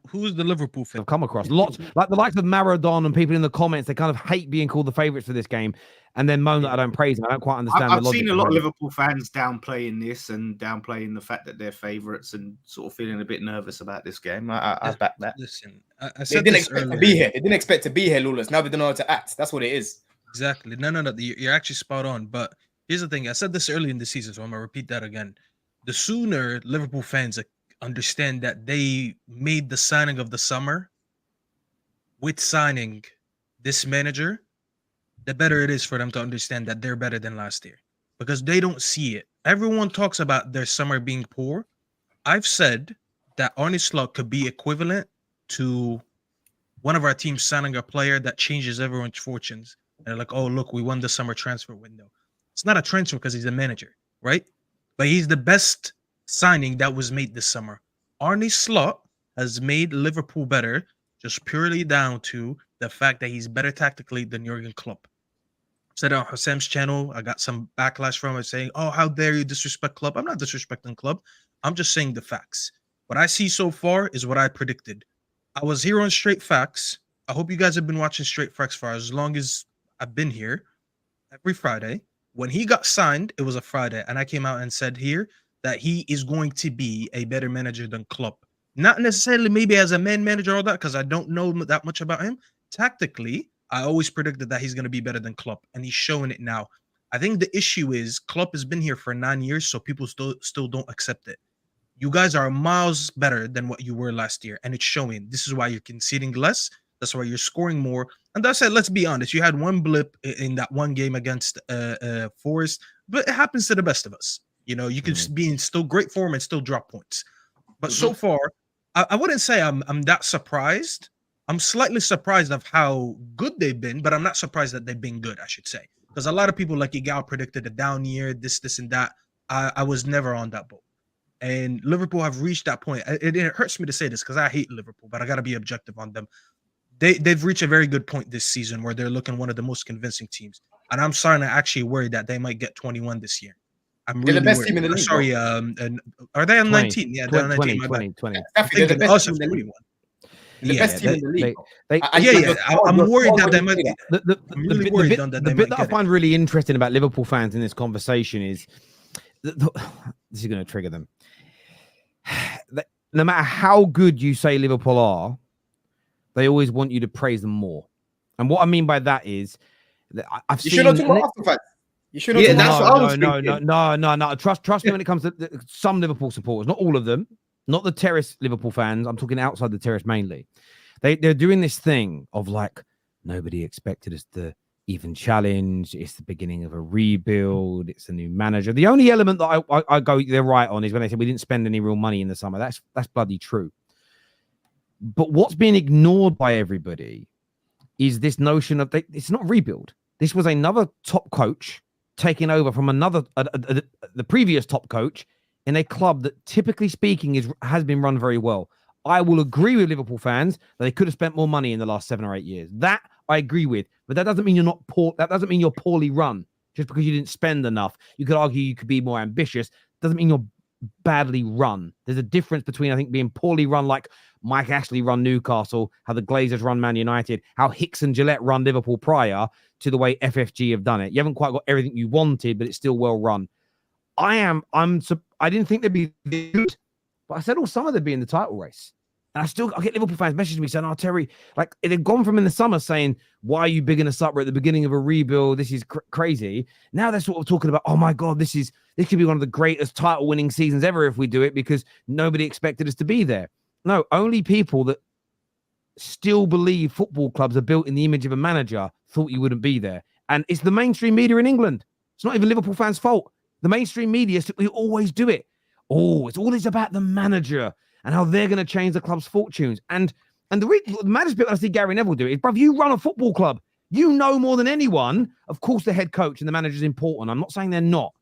Who's the Liverpool fan? I've come across lots, like the likes of Maradon and people in the comments. They kind of hate being called the favourites for this game, and then moan that I don't praise them. I don't quite understand. I've seen a lot of Liverpool fans downplaying this and downplaying the fact that they're favourites and sort of feeling a bit nervous about this game. I back that. Listen, I said they didn't expect to be here. They didn't expect to be here, Lawless. Now they don't know how to act. That's what it is. Exactly. No. You're actually spot on. But here's the thing. I said this early in the season, so I'm gonna repeat that again. The sooner Liverpool fans understand that they made the signing of the summer with signing this manager, the better it is for them to understand that they're better than last year, because they don't see it. Everyone talks about their summer being poor. I've said that Arne Slot could be equivalent to one of our teams signing a player that changes everyone's fortunes. And they're like, oh, look, we won the summer transfer window. It's not a transfer because he's a manager, right? But he's the best signing that was made this summer. Arne Slot has made Liverpool better just purely down to the fact that he's better tactically than Jurgen Klopp. Said on Hassem's channel, I got some backlash from it saying, oh, how dare you disrespect Klopp? I'm not disrespecting Klopp. I'm just saying the facts. What I see so far is what I predicted. I was here on Straight Facts. I hope you guys have been watching Straight Facts for as long as I've been here. Every Friday. When he got signed, it was a Friday. And I came out and said here that he is going to be a better manager than Klopp. Not necessarily maybe as a man manager or that, because I don't know that much about him. Tactically, I always predicted that he's going to be better than Klopp, and he's showing it now. I think the issue is Klopp has been here for 9 years, so people still don't accept it. You guys are miles better than what you were last year, and it's showing. This is why you're conceding less. That's why you're scoring more. And that's it. Let's be honest. You had one blip in that one game against Forest, but it happens to the best of us. You know, you could be in still great form and still drop points. But so far, I wouldn't say I'm that surprised. I'm slightly surprised of how good they've been, but I'm not surprised that they've been good, I should say. Because a lot of people like Igal predicted a down year, this and that. I was never on that boat. And Liverpool have reached that point. It hurts me to say this because I hate Liverpool, but I got to be objective on them. They've reached a very good point this season where they're looking one of the most convincing teams. And I'm starting to actually worry that they might get 21 this year. I'm really they're the best worried. team in the league. Sorry, and are they on 19? Yeah, they're on 19. 20. They're the best team in the league. The best team in the league. I'm worried that they might. The bit that I find really interesting about Liverpool fans in this conversation is this is going to trigger them. No matter how good you say Liverpool are, they always want you to praise them more. And what I mean by that is that I've seen. You should not talk about Arsenal fans. You should not. Yeah, that's what I was thinking. No. Trust me when it comes to some Liverpool supporters, not all of them. Not the Terrace Liverpool fans. I'm talking outside the Terrace mainly. They're doing this thing of like, nobody expected us to even challenge. It's the beginning of a rebuild. It's a new manager. The only element that I go they're right on is when they said we didn't spend any real money in the summer. That's bloody true. But what's being ignored by everybody is this notion of it's not rebuild. This was another top coach taking over from another the previous top coach in a club that, typically speaking, has been run very well. I will agree with Liverpool fans that they could have spent more money in the last 7 or 8 years. That I agree with, but that doesn't mean you're not poor. That doesn't mean you're poorly run just because you didn't spend enough. You could argue you could be more ambitious. Doesn't mean you're badly run. There's a difference between, I think, being poorly run, like Mike Ashley run Newcastle, how the Glazers run Man United, how Hicks and Gillette run Liverpool prior, to the way FFG have done it. You haven't quite got everything you wanted, but it's still well run. I didn't think they'd be good, but I said, some of them be in the title race. And I get Liverpool fans messaging me saying, Terry, like, they've gone from in the summer saying, why are you bigging us up? We're at the beginning of a rebuild. This is crazy. Now they're sort of talking about, oh my God, this could be one of the greatest title winning seasons ever if we do it, because nobody expected us to be there. No, only people that still believe football clubs are built in the image of a manager thought you wouldn't be there. And it's the mainstream media in England. It's not even Liverpool fans' fault. The mainstream media, we always do it. Oh, it's always about the manager and how they're going to change the club's fortunes. And And the maddest bit when I see Gary Neville do it is, bruv, you run a football club. You know more than anyone. Of course, the head coach and the manager is important. I'm not saying they're not.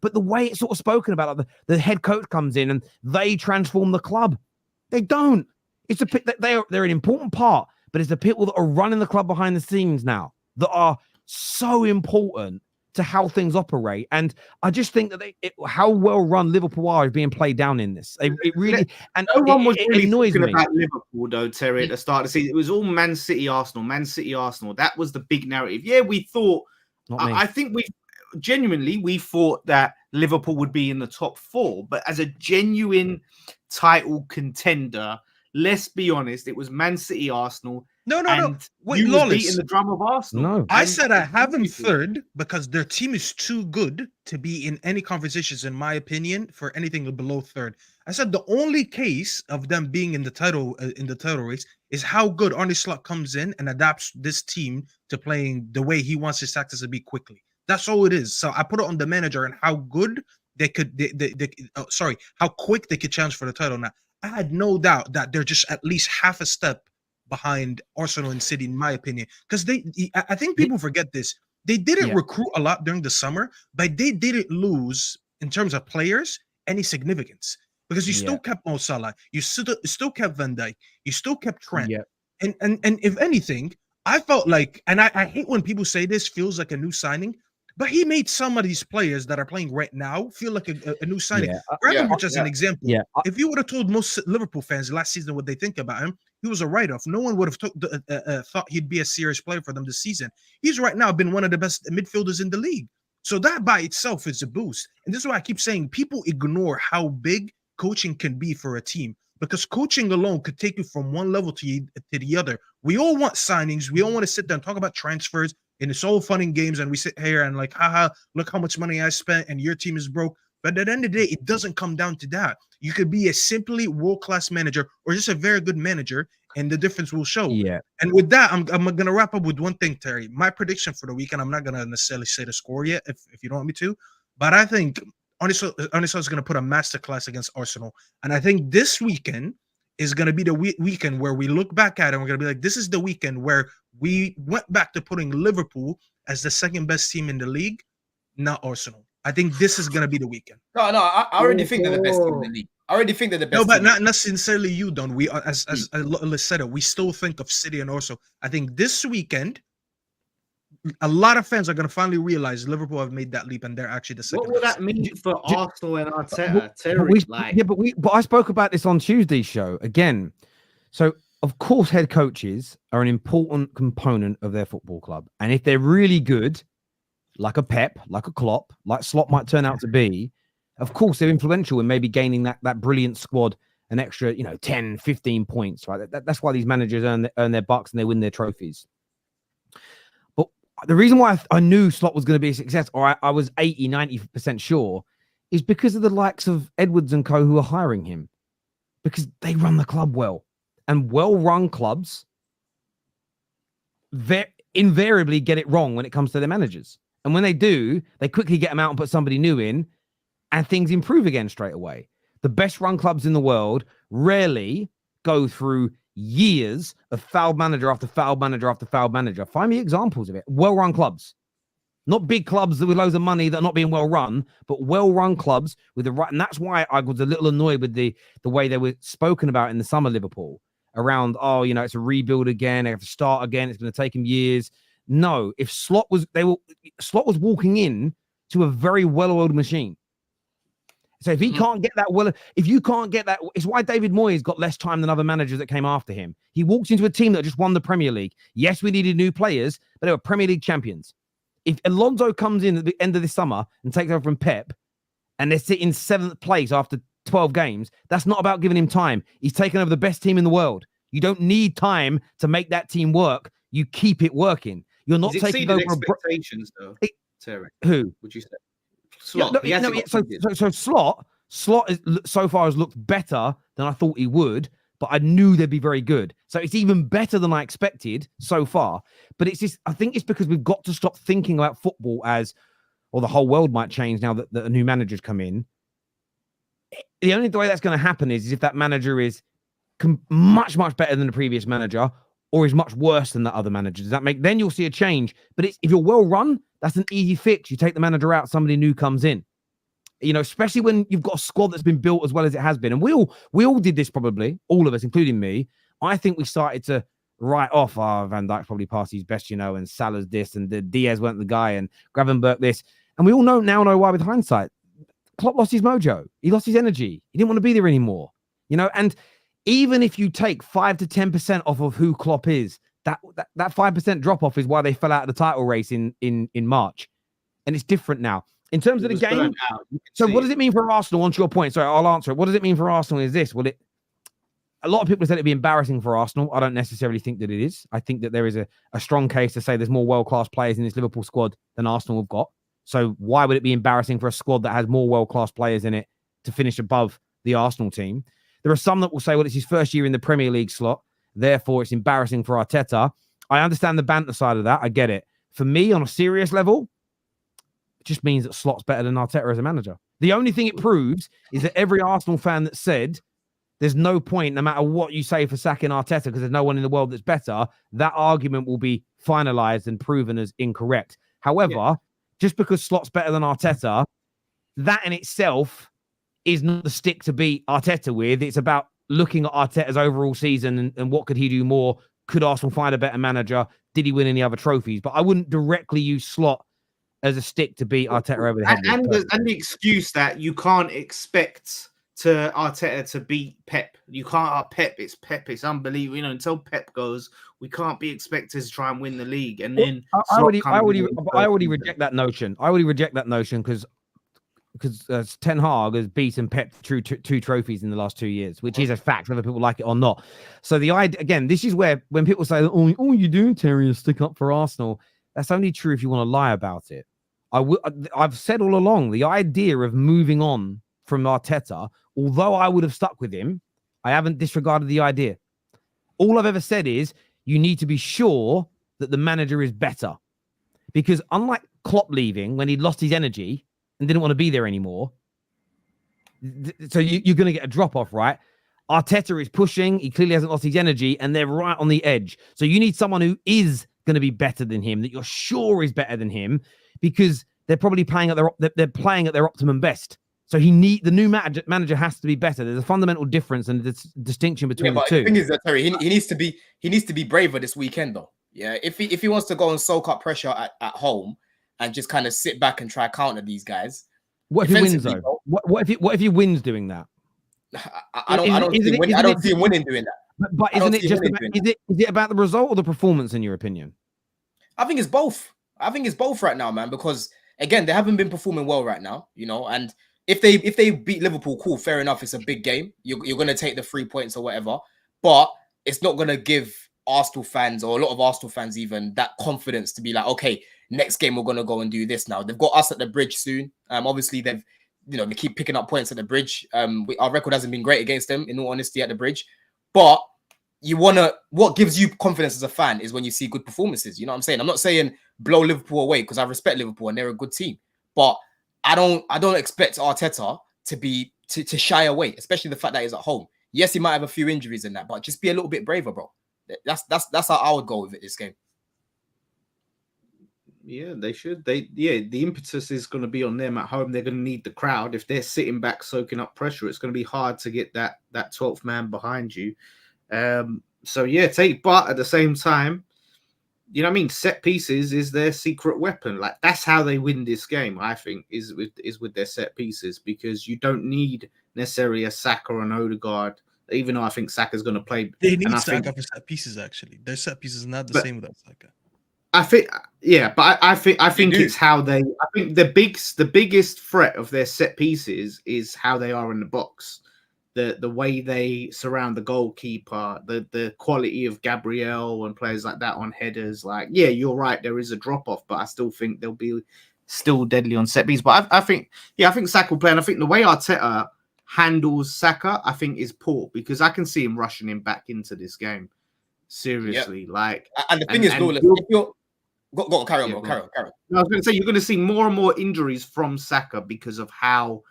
But the way it's sort of spoken about, like the head coach comes in and they transform the club. They don't. It's they're an important part, but it's the people that are running the club behind the scenes now that are so important to how things operate. And I just think that how well run Liverpool are is being played down in this. It really, and no one was really annoys talking me about Liverpool though, Terry, at the start of the season. It was all Man City, Arsenal, Man City, Arsenal. That was the big narrative. Yeah, we thought. I think we thought that Liverpool would be in the top 4, but as a genuine title contender, let's be honest, it was Man City, Arsenal. No. Wait, you Lawless. beating the drum of Arsenal. No, I said I have them third because their team is too good to be in any conversations, in my opinion, for anything below third. I said the only case of them being in the title race is how good Arne Slot comes in and adapts this team to playing the way he wants his tactics to be quickly. That's all it is. So I put it on the manager and how good how quick they could challenge for the title. Now, I had no doubt that they're just at least half a step behind Arsenal and City, in my opinion, because I think people forget this. They didn't recruit a lot during the summer, but they didn't lose in terms of players any significance because you still kept Mo Salah, you still kept Van Dijk, you still kept Trent, and if anything, I felt like, and I hate when people say this feels like a new signing. But he made some of these players that are playing right now feel like a new signing. Gravenberch as an example. If you would have told most Liverpool fans last season what they think about him, he was a write-off. No one would have thought he'd be a serious player for them this season. He's right now been one of the best midfielders in the league. So that by itself is a boost. And this is why I keep saying people ignore how big coaching can be for a team, because coaching alone could take you from one level to the other. We all want signings. We all want to sit there and talk about transfers. And it's all fun and games, and we sit here and like, haha, look how much money I spent, and your team is broke. But at the end of the day, it doesn't come down to that. You could be a simply world-class manager or just a very good manager, and the difference will show. Yeah. And with that, I'm going to wrap up with one thing, Terry. My prediction for the weekend, I'm not going to necessarily say the score yet, if you don't want me to, but I think Arne Slot is going to put a masterclass against Arsenal. And I think this weekend is going to be the weekend where we look back at it and we're going to be like, this is the weekend where we went back to putting Liverpool as the second best team in the league, not Arsenal. I think this is going to be the weekend. No, I already think they're the best team in the league. I already think they're the best. No, but not sincerely you, Don. We, as Liz said it, we still think of City and Arsenal. I think this weekend, a lot of fans are going to finally realize Liverpool have made that leap and they're actually the second. What would that mean for Arsenal and Arteta? Terry, but I spoke about this on Tuesday's show again. So, of course, head coaches are an important component of their football club. And if they're really good, like a Pep, like a Klopp, like Slot might turn out to be, of course, they're influential in maybe gaining that brilliant squad an extra, 10, 15 points, right? That's why these managers earn their bucks and they win their trophies. But the reason why I knew Slot was going to be a success, or I was 80, 90% sure, is because of the likes of Edwards and co who are hiring him, because they run the club well. And well-run clubs invariably get it wrong when it comes to their managers. And when they do, they quickly get them out and put somebody new in, and things improve again straight away. The best-run clubs in the world rarely go through years of foul manager after foul manager after foul manager. Find me examples of it. Well-run clubs. Not big clubs with loads of money that are not being well-run, but well-run clubs with the right... And that's why I was a little annoyed with the way they were spoken about in the summer Liverpool. Around, it's a rebuild again. They have to start again. It's going to take him years. No, if Slot was walking in to a very well-oiled machine. So if he can't get that if you can't get that, it's why David Moyes got less time than other managers that came after him. He walked into a team that just won the Premier League. Yes, we needed new players, but they were Premier League champions. If Alonso comes in at the end of this summer and takes over from Pep, and they're sitting 7th place after 12 games, that's not about giving him time. He's taken over the best team in the world. You don't need time to make that team work. You keep it working. You're not taking over expectations, though. Terry, who would you say? Slot. So Slot is, so far has looked better than I thought he would, but I knew they'd be very good. So it's even better than I expected so far. But it's just, I think it's because we've got to stop thinking about football as, or the whole world might change now that a new manager's come in. The only way that's going to happen is if that manager is much better than the previous manager, or is much worse than that other manager? Does that make? Then you'll see a change. But if you're well run, that's an easy fix. You take the manager out, somebody new comes in. You know, especially when you've got a squad that's been built as well as it has been. And we all did this, probably, all of us, including me. I think we started to write off, Van Dijk's probably past his best, you know, and Salah's this, and the Diaz weren't the guy, and Gravenberch this. And we all know why with hindsight. Klopp lost his mojo. He lost his energy. He didn't want to be there anymore. You know, and even if you take 5 to 10% off of who Klopp is, that 5% drop-off is why they fell out of the title race in March. And it's different now. In terms of the game, so what does it mean for Arsenal? On to your point, sorry, I'll answer it. What does it mean for Arsenal is this? Well, a lot of people said it'd be embarrassing for Arsenal. I don't necessarily think that it is. I think that there is a strong case to say there's more world-class players in this Liverpool squad than Arsenal have got. So why would it be embarrassing for a squad that has more world-class players in it to finish above the Arsenal team? There are some that will say, well, it's his first year in the Premier League slot, therefore it's embarrassing for Arteta. I understand the banter side of that. I get it. For me, on a serious level, it just means that Slot's better than Arteta as a manager. The only thing it proves is that every Arsenal fan that said there's no point, no matter what you say, for sacking Arteta because there's no one in the world that's better, that argument will be finalized and proven as incorrect. However, just because Slot's better than Arteta, that in itself is not the stick to beat Arteta with. It's about looking at Arteta's overall season and what could he do more? Could Arsenal find a better manager? Did he win any other trophies? But I wouldn't directly use Slot as a stick to beat Arteta over the head. And the excuse that you can't expect to Arteta to beat Pep. You can't. Pep. It's unbelievable. You know, until Pep goes, we can't be expected to try and win the league. And then I already reject that notion. I already reject that notion because Ten Hag has beaten Pep through two trophies in the last 2 years, which is a fact, whether people like it or not. So the idea, again, this is where when people say, "Oh, you do, Terry, is stick up for Arsenal," that's only true if you want to lie about it. I've said all along the idea of moving on from Arteta, although I would have stuck with him, I haven't disregarded the idea. All I've ever said is you need to be sure that the manager is better, because unlike Klopp leaving when he'd lost his energy and didn't want to be there anymore, so you're going to get a drop off, right? Arteta is pushing. He clearly hasn't lost his energy, and they're right on the edge. So you need someone who is going to be better than him, that you're sure is better than him, because they're probably playing at their optimum best. So the new manager has to be better. There's a fundamental difference and a distinction between the two. The thing is that Terry, he needs to be braver this weekend, though. Yeah, if he wants to go and soak up pressure at home and just kind of sit back and try to counter these guys. What if he wins though? What if he wins doing that? I don't see him winning doing that. But isn't it just about, is it about the result or the performance in your opinion? I think it's both. I think it's both right now, man, because again, they haven't been performing well right now, you know, and if they beat Liverpool, cool, fair enough. It's a big game. You're going to take the 3 points or whatever, but it's not going to give Arsenal fans, or a lot of Arsenal fans even, that confidence to be like, okay, next game we're going to go and do this now. They've got us at the bridge soon. Obviously they keep picking up points at the bridge. Our record hasn't been great against them, in all honesty, at the bridge. But what gives you confidence as a fan is when you see good performances. You know what I'm saying? I'm not saying blow Liverpool away, because I respect Liverpool and they're a good team. But I don't expect Arteta to shy away, especially the fact that he's at home. Yes, he might have a few injuries in that, but just be a little bit braver, bro. That's how I would go with it this game. Yeah, they should. The impetus is going to be on them at home. They're going to need the crowd. If they're sitting back soaking up pressure, it's going to be hard to get that 12th man behind you. But at the same time, you know what I mean? Set pieces is their secret weapon. Like, that's how they win this game, I think, is with their set pieces, because you don't need necessarily a Saka or an Odegaard, even though I think Saka's going to play. They need Saka for set pieces, actually. Their set pieces is not the same without Saka. I think it's how they. I think the biggest threat of their set pieces is how they are in the box, the way they surround the goalkeeper, the quality of Gabriel and players like that on headers. Like, yeah, you're right, there is a drop off, but I still think they'll be still deadly on set pieces. But I think Saka will play, and I think the way Arteta handles Saka, I think, is poor, because I can see him rushing him back into this game. Seriously, and the thing is, Lawless, if you're Go, carry on, bro. Carry on. I was going to say, you're going to see more and more injuries from Saka because of how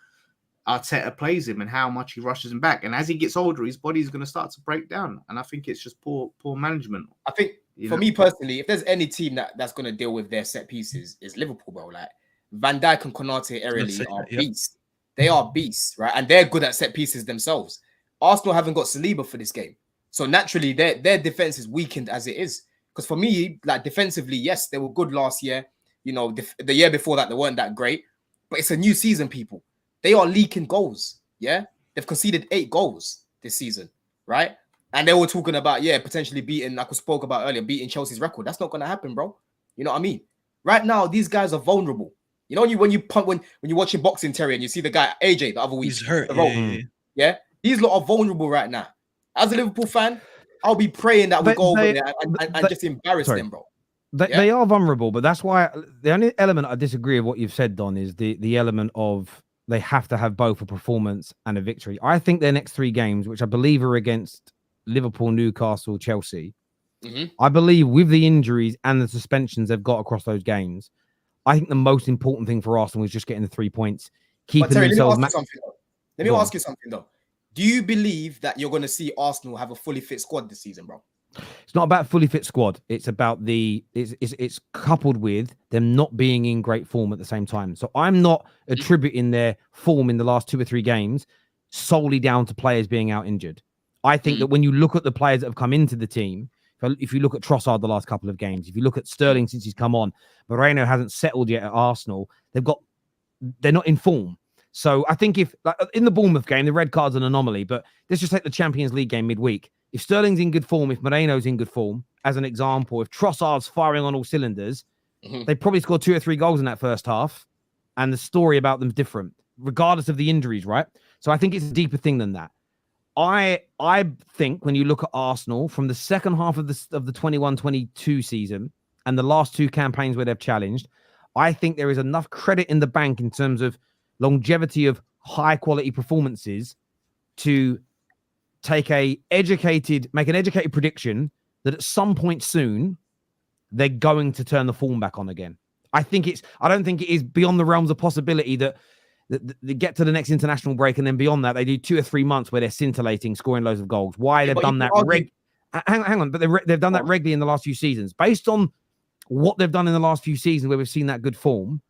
Arteta plays him and how much he rushes him back. And as he gets older, his body's going to start to break down. And I think it's just poor management. I think me personally, if there's any team that's going to deal with their set pieces, is Liverpool, bro. Like Van Dijk and Konate aerially are beasts. They are beasts, right? And they're good at set pieces themselves. Arsenal haven't got Saliba for this game. So naturally, their defense is weakened as it is. Because for me, like defensively, yes, they were good last year. You know, the year before that, they weren't that great. But it's a new season, people. They are leaking goals. Yeah, they've conceded 8 goals this season, right? And they were talking about potentially beating, like we spoke about earlier, beating Chelsea's record. That's not going to happen, bro. You know what I mean? Right now, these guys are vulnerable. You know, when you're watching boxing, Terry, and you see the guy AJ the other week, he's hurt. Yeah, these lot are vulnerable right now. As a Liverpool fan, I'll be praying that we go over there and just embarrass them, bro. They are vulnerable, but that's why the only element I disagree with what you've said, Don, is the element of they have to have both a performance and a victory. I think their next 3 games, which I believe are against Liverpool, Newcastle, Chelsea, I believe with the injuries and the suspensions they've got across those games, I think the most important thing for Arsenal is just getting the 3 points, keeping themselves. Let me ask you something though. Do you believe that you're going to see Arsenal have a fully fit squad this season, bro? It's not about fully fit squad. It's about it's coupled with them not being in great form at the same time. So I'm not attributing their form in the last 2 or 3 games solely down to players being out injured. I think that when you look at the players that have come into the team, if you look at Trossard the last couple of games, if you look at Sterling since he's come on, Moreno hasn't settled yet at Arsenal. They're not in form. So I think if in the Bournemouth game, the red card's an anomaly, but let's just take the Champions League game midweek. If Sterling's in good form, if Moreno's in good form, as an example, if Trossard's firing on all cylinders, they probably scored 2 or 3 goals in that first half, and the story about them's different, regardless of the injuries, right? So I think it's a deeper thing than that. I think when you look at Arsenal from the second half of the 21-22 season and the last 2 campaigns where they've challenged, I think there is enough credit in the bank in terms of longevity of high quality performances to make an educated prediction that at some point soon they're going to turn the form back on again. I don't think it is beyond the realms of possibility that they get to the next international break and then beyond that they do 2 or 3 months where they're scintillating, scoring loads of goals. Why they've done that? Hang on, but they've done that regularly in the last few seasons. Based on what they've done in the last few seasons where we've seen that good form,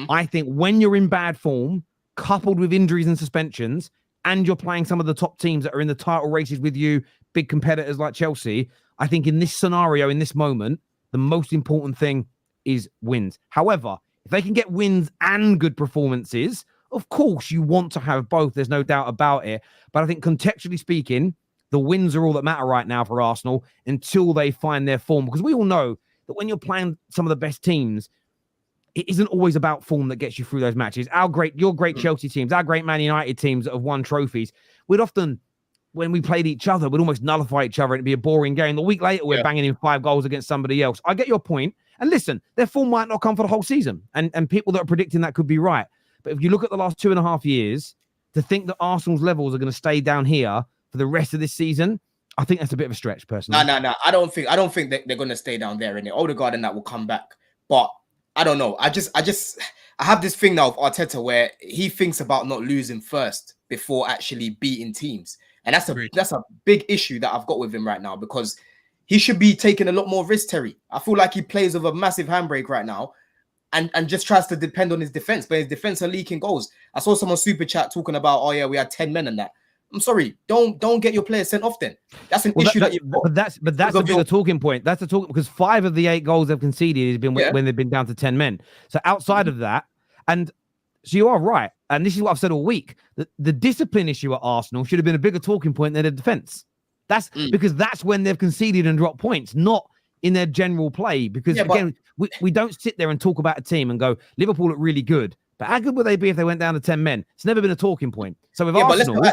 I think when you're in bad form, coupled with injuries and suspensions, and you're playing some of the top teams that are in the title races with you, big competitors like Chelsea, I think in this scenario, in this moment, the most important thing is wins. However, if they can get wins and good performances, of course you want to have both. There's no doubt about it. But I think contextually speaking, the wins are all that matter right now for Arsenal until they find their form. Because we all know that when you're playing some of the best teams, it isn't always about form that gets you through those matches. Your great Chelsea teams, our great Man United teams that have won trophies, we'd often, when we played each other, we'd almost nullify each other and it'd be a boring game. The week later, we're banging in 5 goals against somebody else. I get your point. And listen, their form might not come for the whole season. And people that are predicting that could be right. But if you look at the last 2.5 years, to think that Arsenal's levels are going to stay down here for the rest of this season, I think that's a bit of a stretch, personally. No. I don't think that they're going to stay down there. And the Odegaard and that will come back. But I don't know. I have this thing now of Arteta where he thinks about not losing first before actually beating teams. And that's a big issue that I've got with him right now because he should be taking a lot more risk, Terry. I feel like he plays with a massive handbrake right now and just tries to depend on his defense, but his defense are leaking goals. I saw someone super chat talking about, we had 10 men and that. I'm sorry, don't get your players sent off then. That's an issue that you've got. But that's a bigger talking point. That's a talk because 5 of the 8 goals they've conceded has been when they've been down to 10 men. So outside of that, and so you are right, and this is what I've said all week, that the discipline issue at Arsenal should have been a bigger talking point than their defense. That's because that's when they've conceded and dropped points, not in their general play. Because again, we don't sit there and talk about a team and go, Liverpool look really good. But how good would they be if they went down to 10 men? It's never been a talking point. So with Arsenal,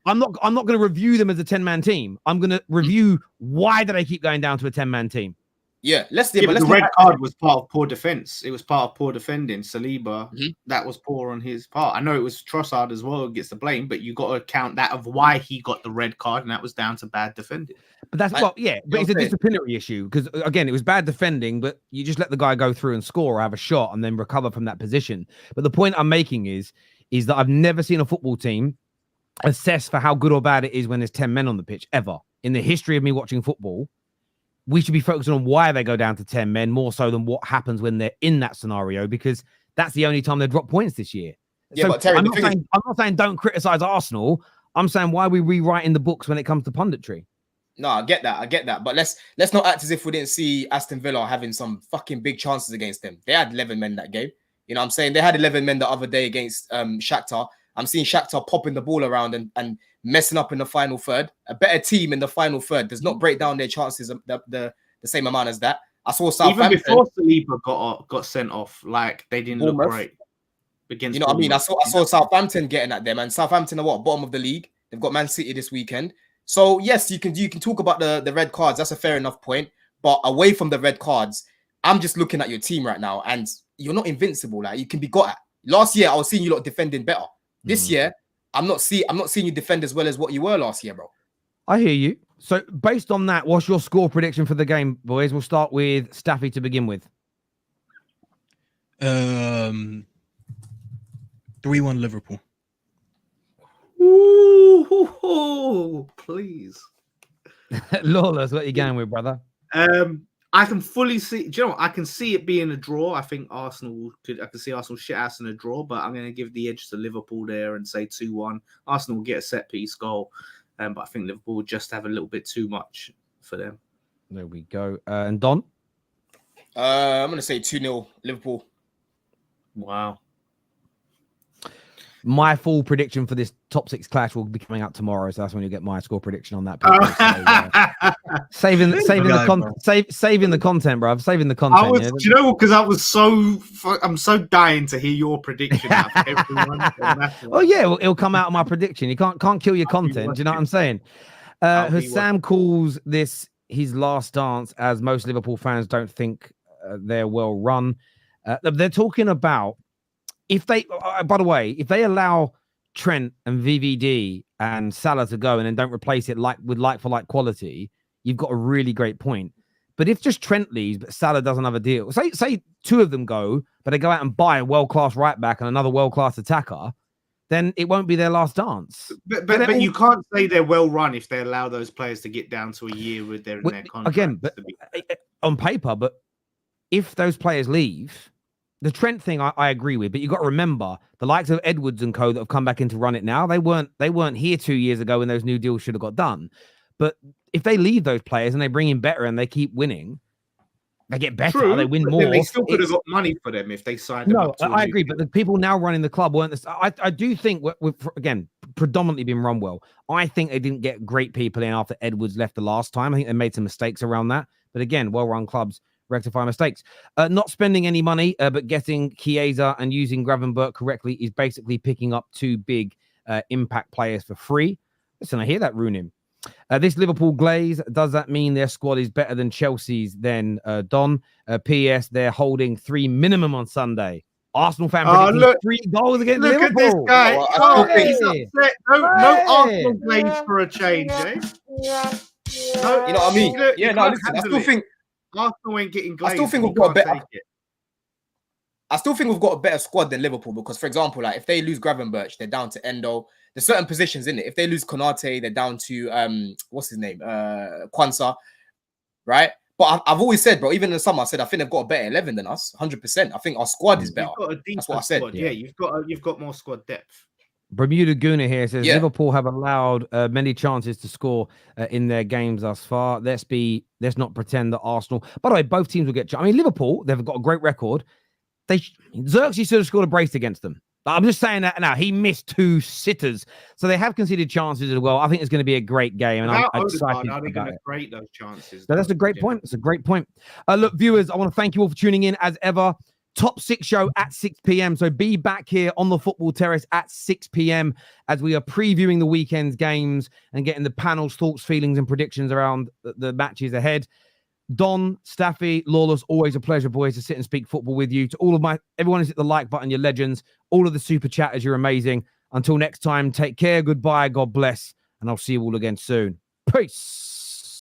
I'm not going to review them as a 10-man team. I'm going to review why do they keep going down to a 10-man team. Yeah, but the red card was part of poor defense. It was part of poor defending. Saliba, that was poor on his part. I know it was Trossard as well who gets the blame, but you got to count that of why he got the red card, and that was down to bad defending. But that's I- well, yeah, but it's a disciplinary issue because again, it was bad defending, but you just let the guy go through and score or have a shot and then recover from that position. But the point I'm making is that I've never seen a football team assess for how good or bad it is when there's 10 men on the pitch ever. In the history of me watching football, we should be focusing on why they go down to 10 men more so than what happens when they're in that scenario, because that's the only time they drop points this year. Yeah, so but Terry, I'm not saying don't criticize Arsenal. I'm saying why are we rewriting the books when it comes to punditry? No, I get that. But let's not act as if we didn't see Aston Villa having some fucking big chances against them. They had 11 men that game. You know what I'm saying? They had 11 men the other day against Shakhtar. I'm seeing Shakhtar popping the ball around and messing up in the final third. A better team in the final third does not break down their chances the same amount as that. I saw Southampton. Even before Saliba got sent off, like they didn't look great against. You know what I mean? I saw Southampton getting at them, and Southampton are what, bottom of the league. They've got Man City this weekend. So yes, you can talk about the red cards. That's a fair enough point. But away from the red cards, I'm just looking at your team right now, and you're not invincible. Like, you can be got at. Last year, I was seeing you lot defending better. This year, I'm not seeing you defend as well as what you were last year, bro. I hear you. So based on that, what's your score prediction for the game, boys? We'll start with Staffy to begin with. 3-1 Liverpool. Ooh, please. Lawless, what are you going with, brother? I can fully see. Do you know what? I can see it being a draw. I think I can see Arsenal shit ass in a draw, but I'm going to give the edge to Liverpool there and say 2-1. Arsenal will get a set piece goal, but I think Liverpool will just have a little bit too much for them. There we go. And Don? I'm going to say 2-0 Liverpool. Wow. My full prediction for this top 6 clash will be coming out tomorrow, so that's when you'll get my score prediction on that. Saving the content, bro. Saving the content. Do you know what? Because I'm so dying to hear your prediction out of everyone. Oh yeah, it'll come out of my prediction. You can't kill your content. Do you know what I'm saying? Sam calls this his last dance, as most Liverpool fans don't think they're well run. They're talking about. If they, by the way, if they allow Trent and VVD and Salah to go and then don't replace it with like for like quality, you've got a really great point. But if just Trent leaves, but Salah doesn't have a deal, say 2 of them go, but they go out and buy a world-class right back and another world-class attacker, then it won't be their last dance. But you can't say they're well run if they allow those players to get down to a year with their contract. Again, but on paper, but if those players leave. The Trent thing, I agree with, but you got to remember the likes of Edwards and co that have come back in to run it now. They weren't here 2 years ago when those new deals should have got done. But if they leave those players and they bring in better and they keep winning, they get better. True, they win more. They still could have got money for them if they signed them up. No, I agree, but the people now running the club weren't. I do think we've again predominantly been run well. I think they didn't get great people in after Edwards left the last time. I think they made some mistakes around that. But again, well-run clubs rectify mistakes. Not spending any money, but getting Chiesa and using Gravenberch correctly is basically picking up 2 big impact players for free. Listen, I hear that, Runim. This Liverpool glaze, does that mean their squad is better than Chelsea's then, Don? P.S. They're holding 3 minimum on Sunday. Arsenal fan predicting 3 goals against Liverpool. Look at this guy. He's upset. No Arsenal glaze for a change, eh? No, you know what I mean? Listen, I still think Arsenal ain't getting glazed. I still think we've got a better squad than Liverpool because, for example, like if they lose Gravenberch, they're down to Endo. There's certain positions in it. If they lose Konate, they're down to what's his name, Kwanzaa, right? But I've always said, bro, even in the summer, I said I think they've got a better 11 than us, 100%. I think our squad is better. That's what I said. Squad. Yeah, you've got more squad depth. Bermuda Guna here says Liverpool have allowed many chances to score in their games thus far. Let's not pretend that Arsenal. By the way, both teams will get. I mean, Liverpool, they've got a great record. Xerxes should have scored a brace against them. I'm just saying that now. He missed 2 sitters, so they have conceded chances as well. I think it's going to be a great game, and I'm excited about it. Create those chances. So that's a great point. It's a great point. Look, viewers, I want to thank you all for tuning in as ever. Top 6 show at 6 p.m. So be back here on the Football Terrace at 6 p.m. as we are previewing the weekend's games and getting the panel's thoughts, feelings, and predictions around the matches ahead. Don, Staffy, Lawless, always a pleasure, boys, to sit and speak football with you. To all of everyone who's hit the like button, you're legends. All of the super chatters, you're amazing. Until next time, take care, goodbye, God bless, and I'll see you all again soon. Peace.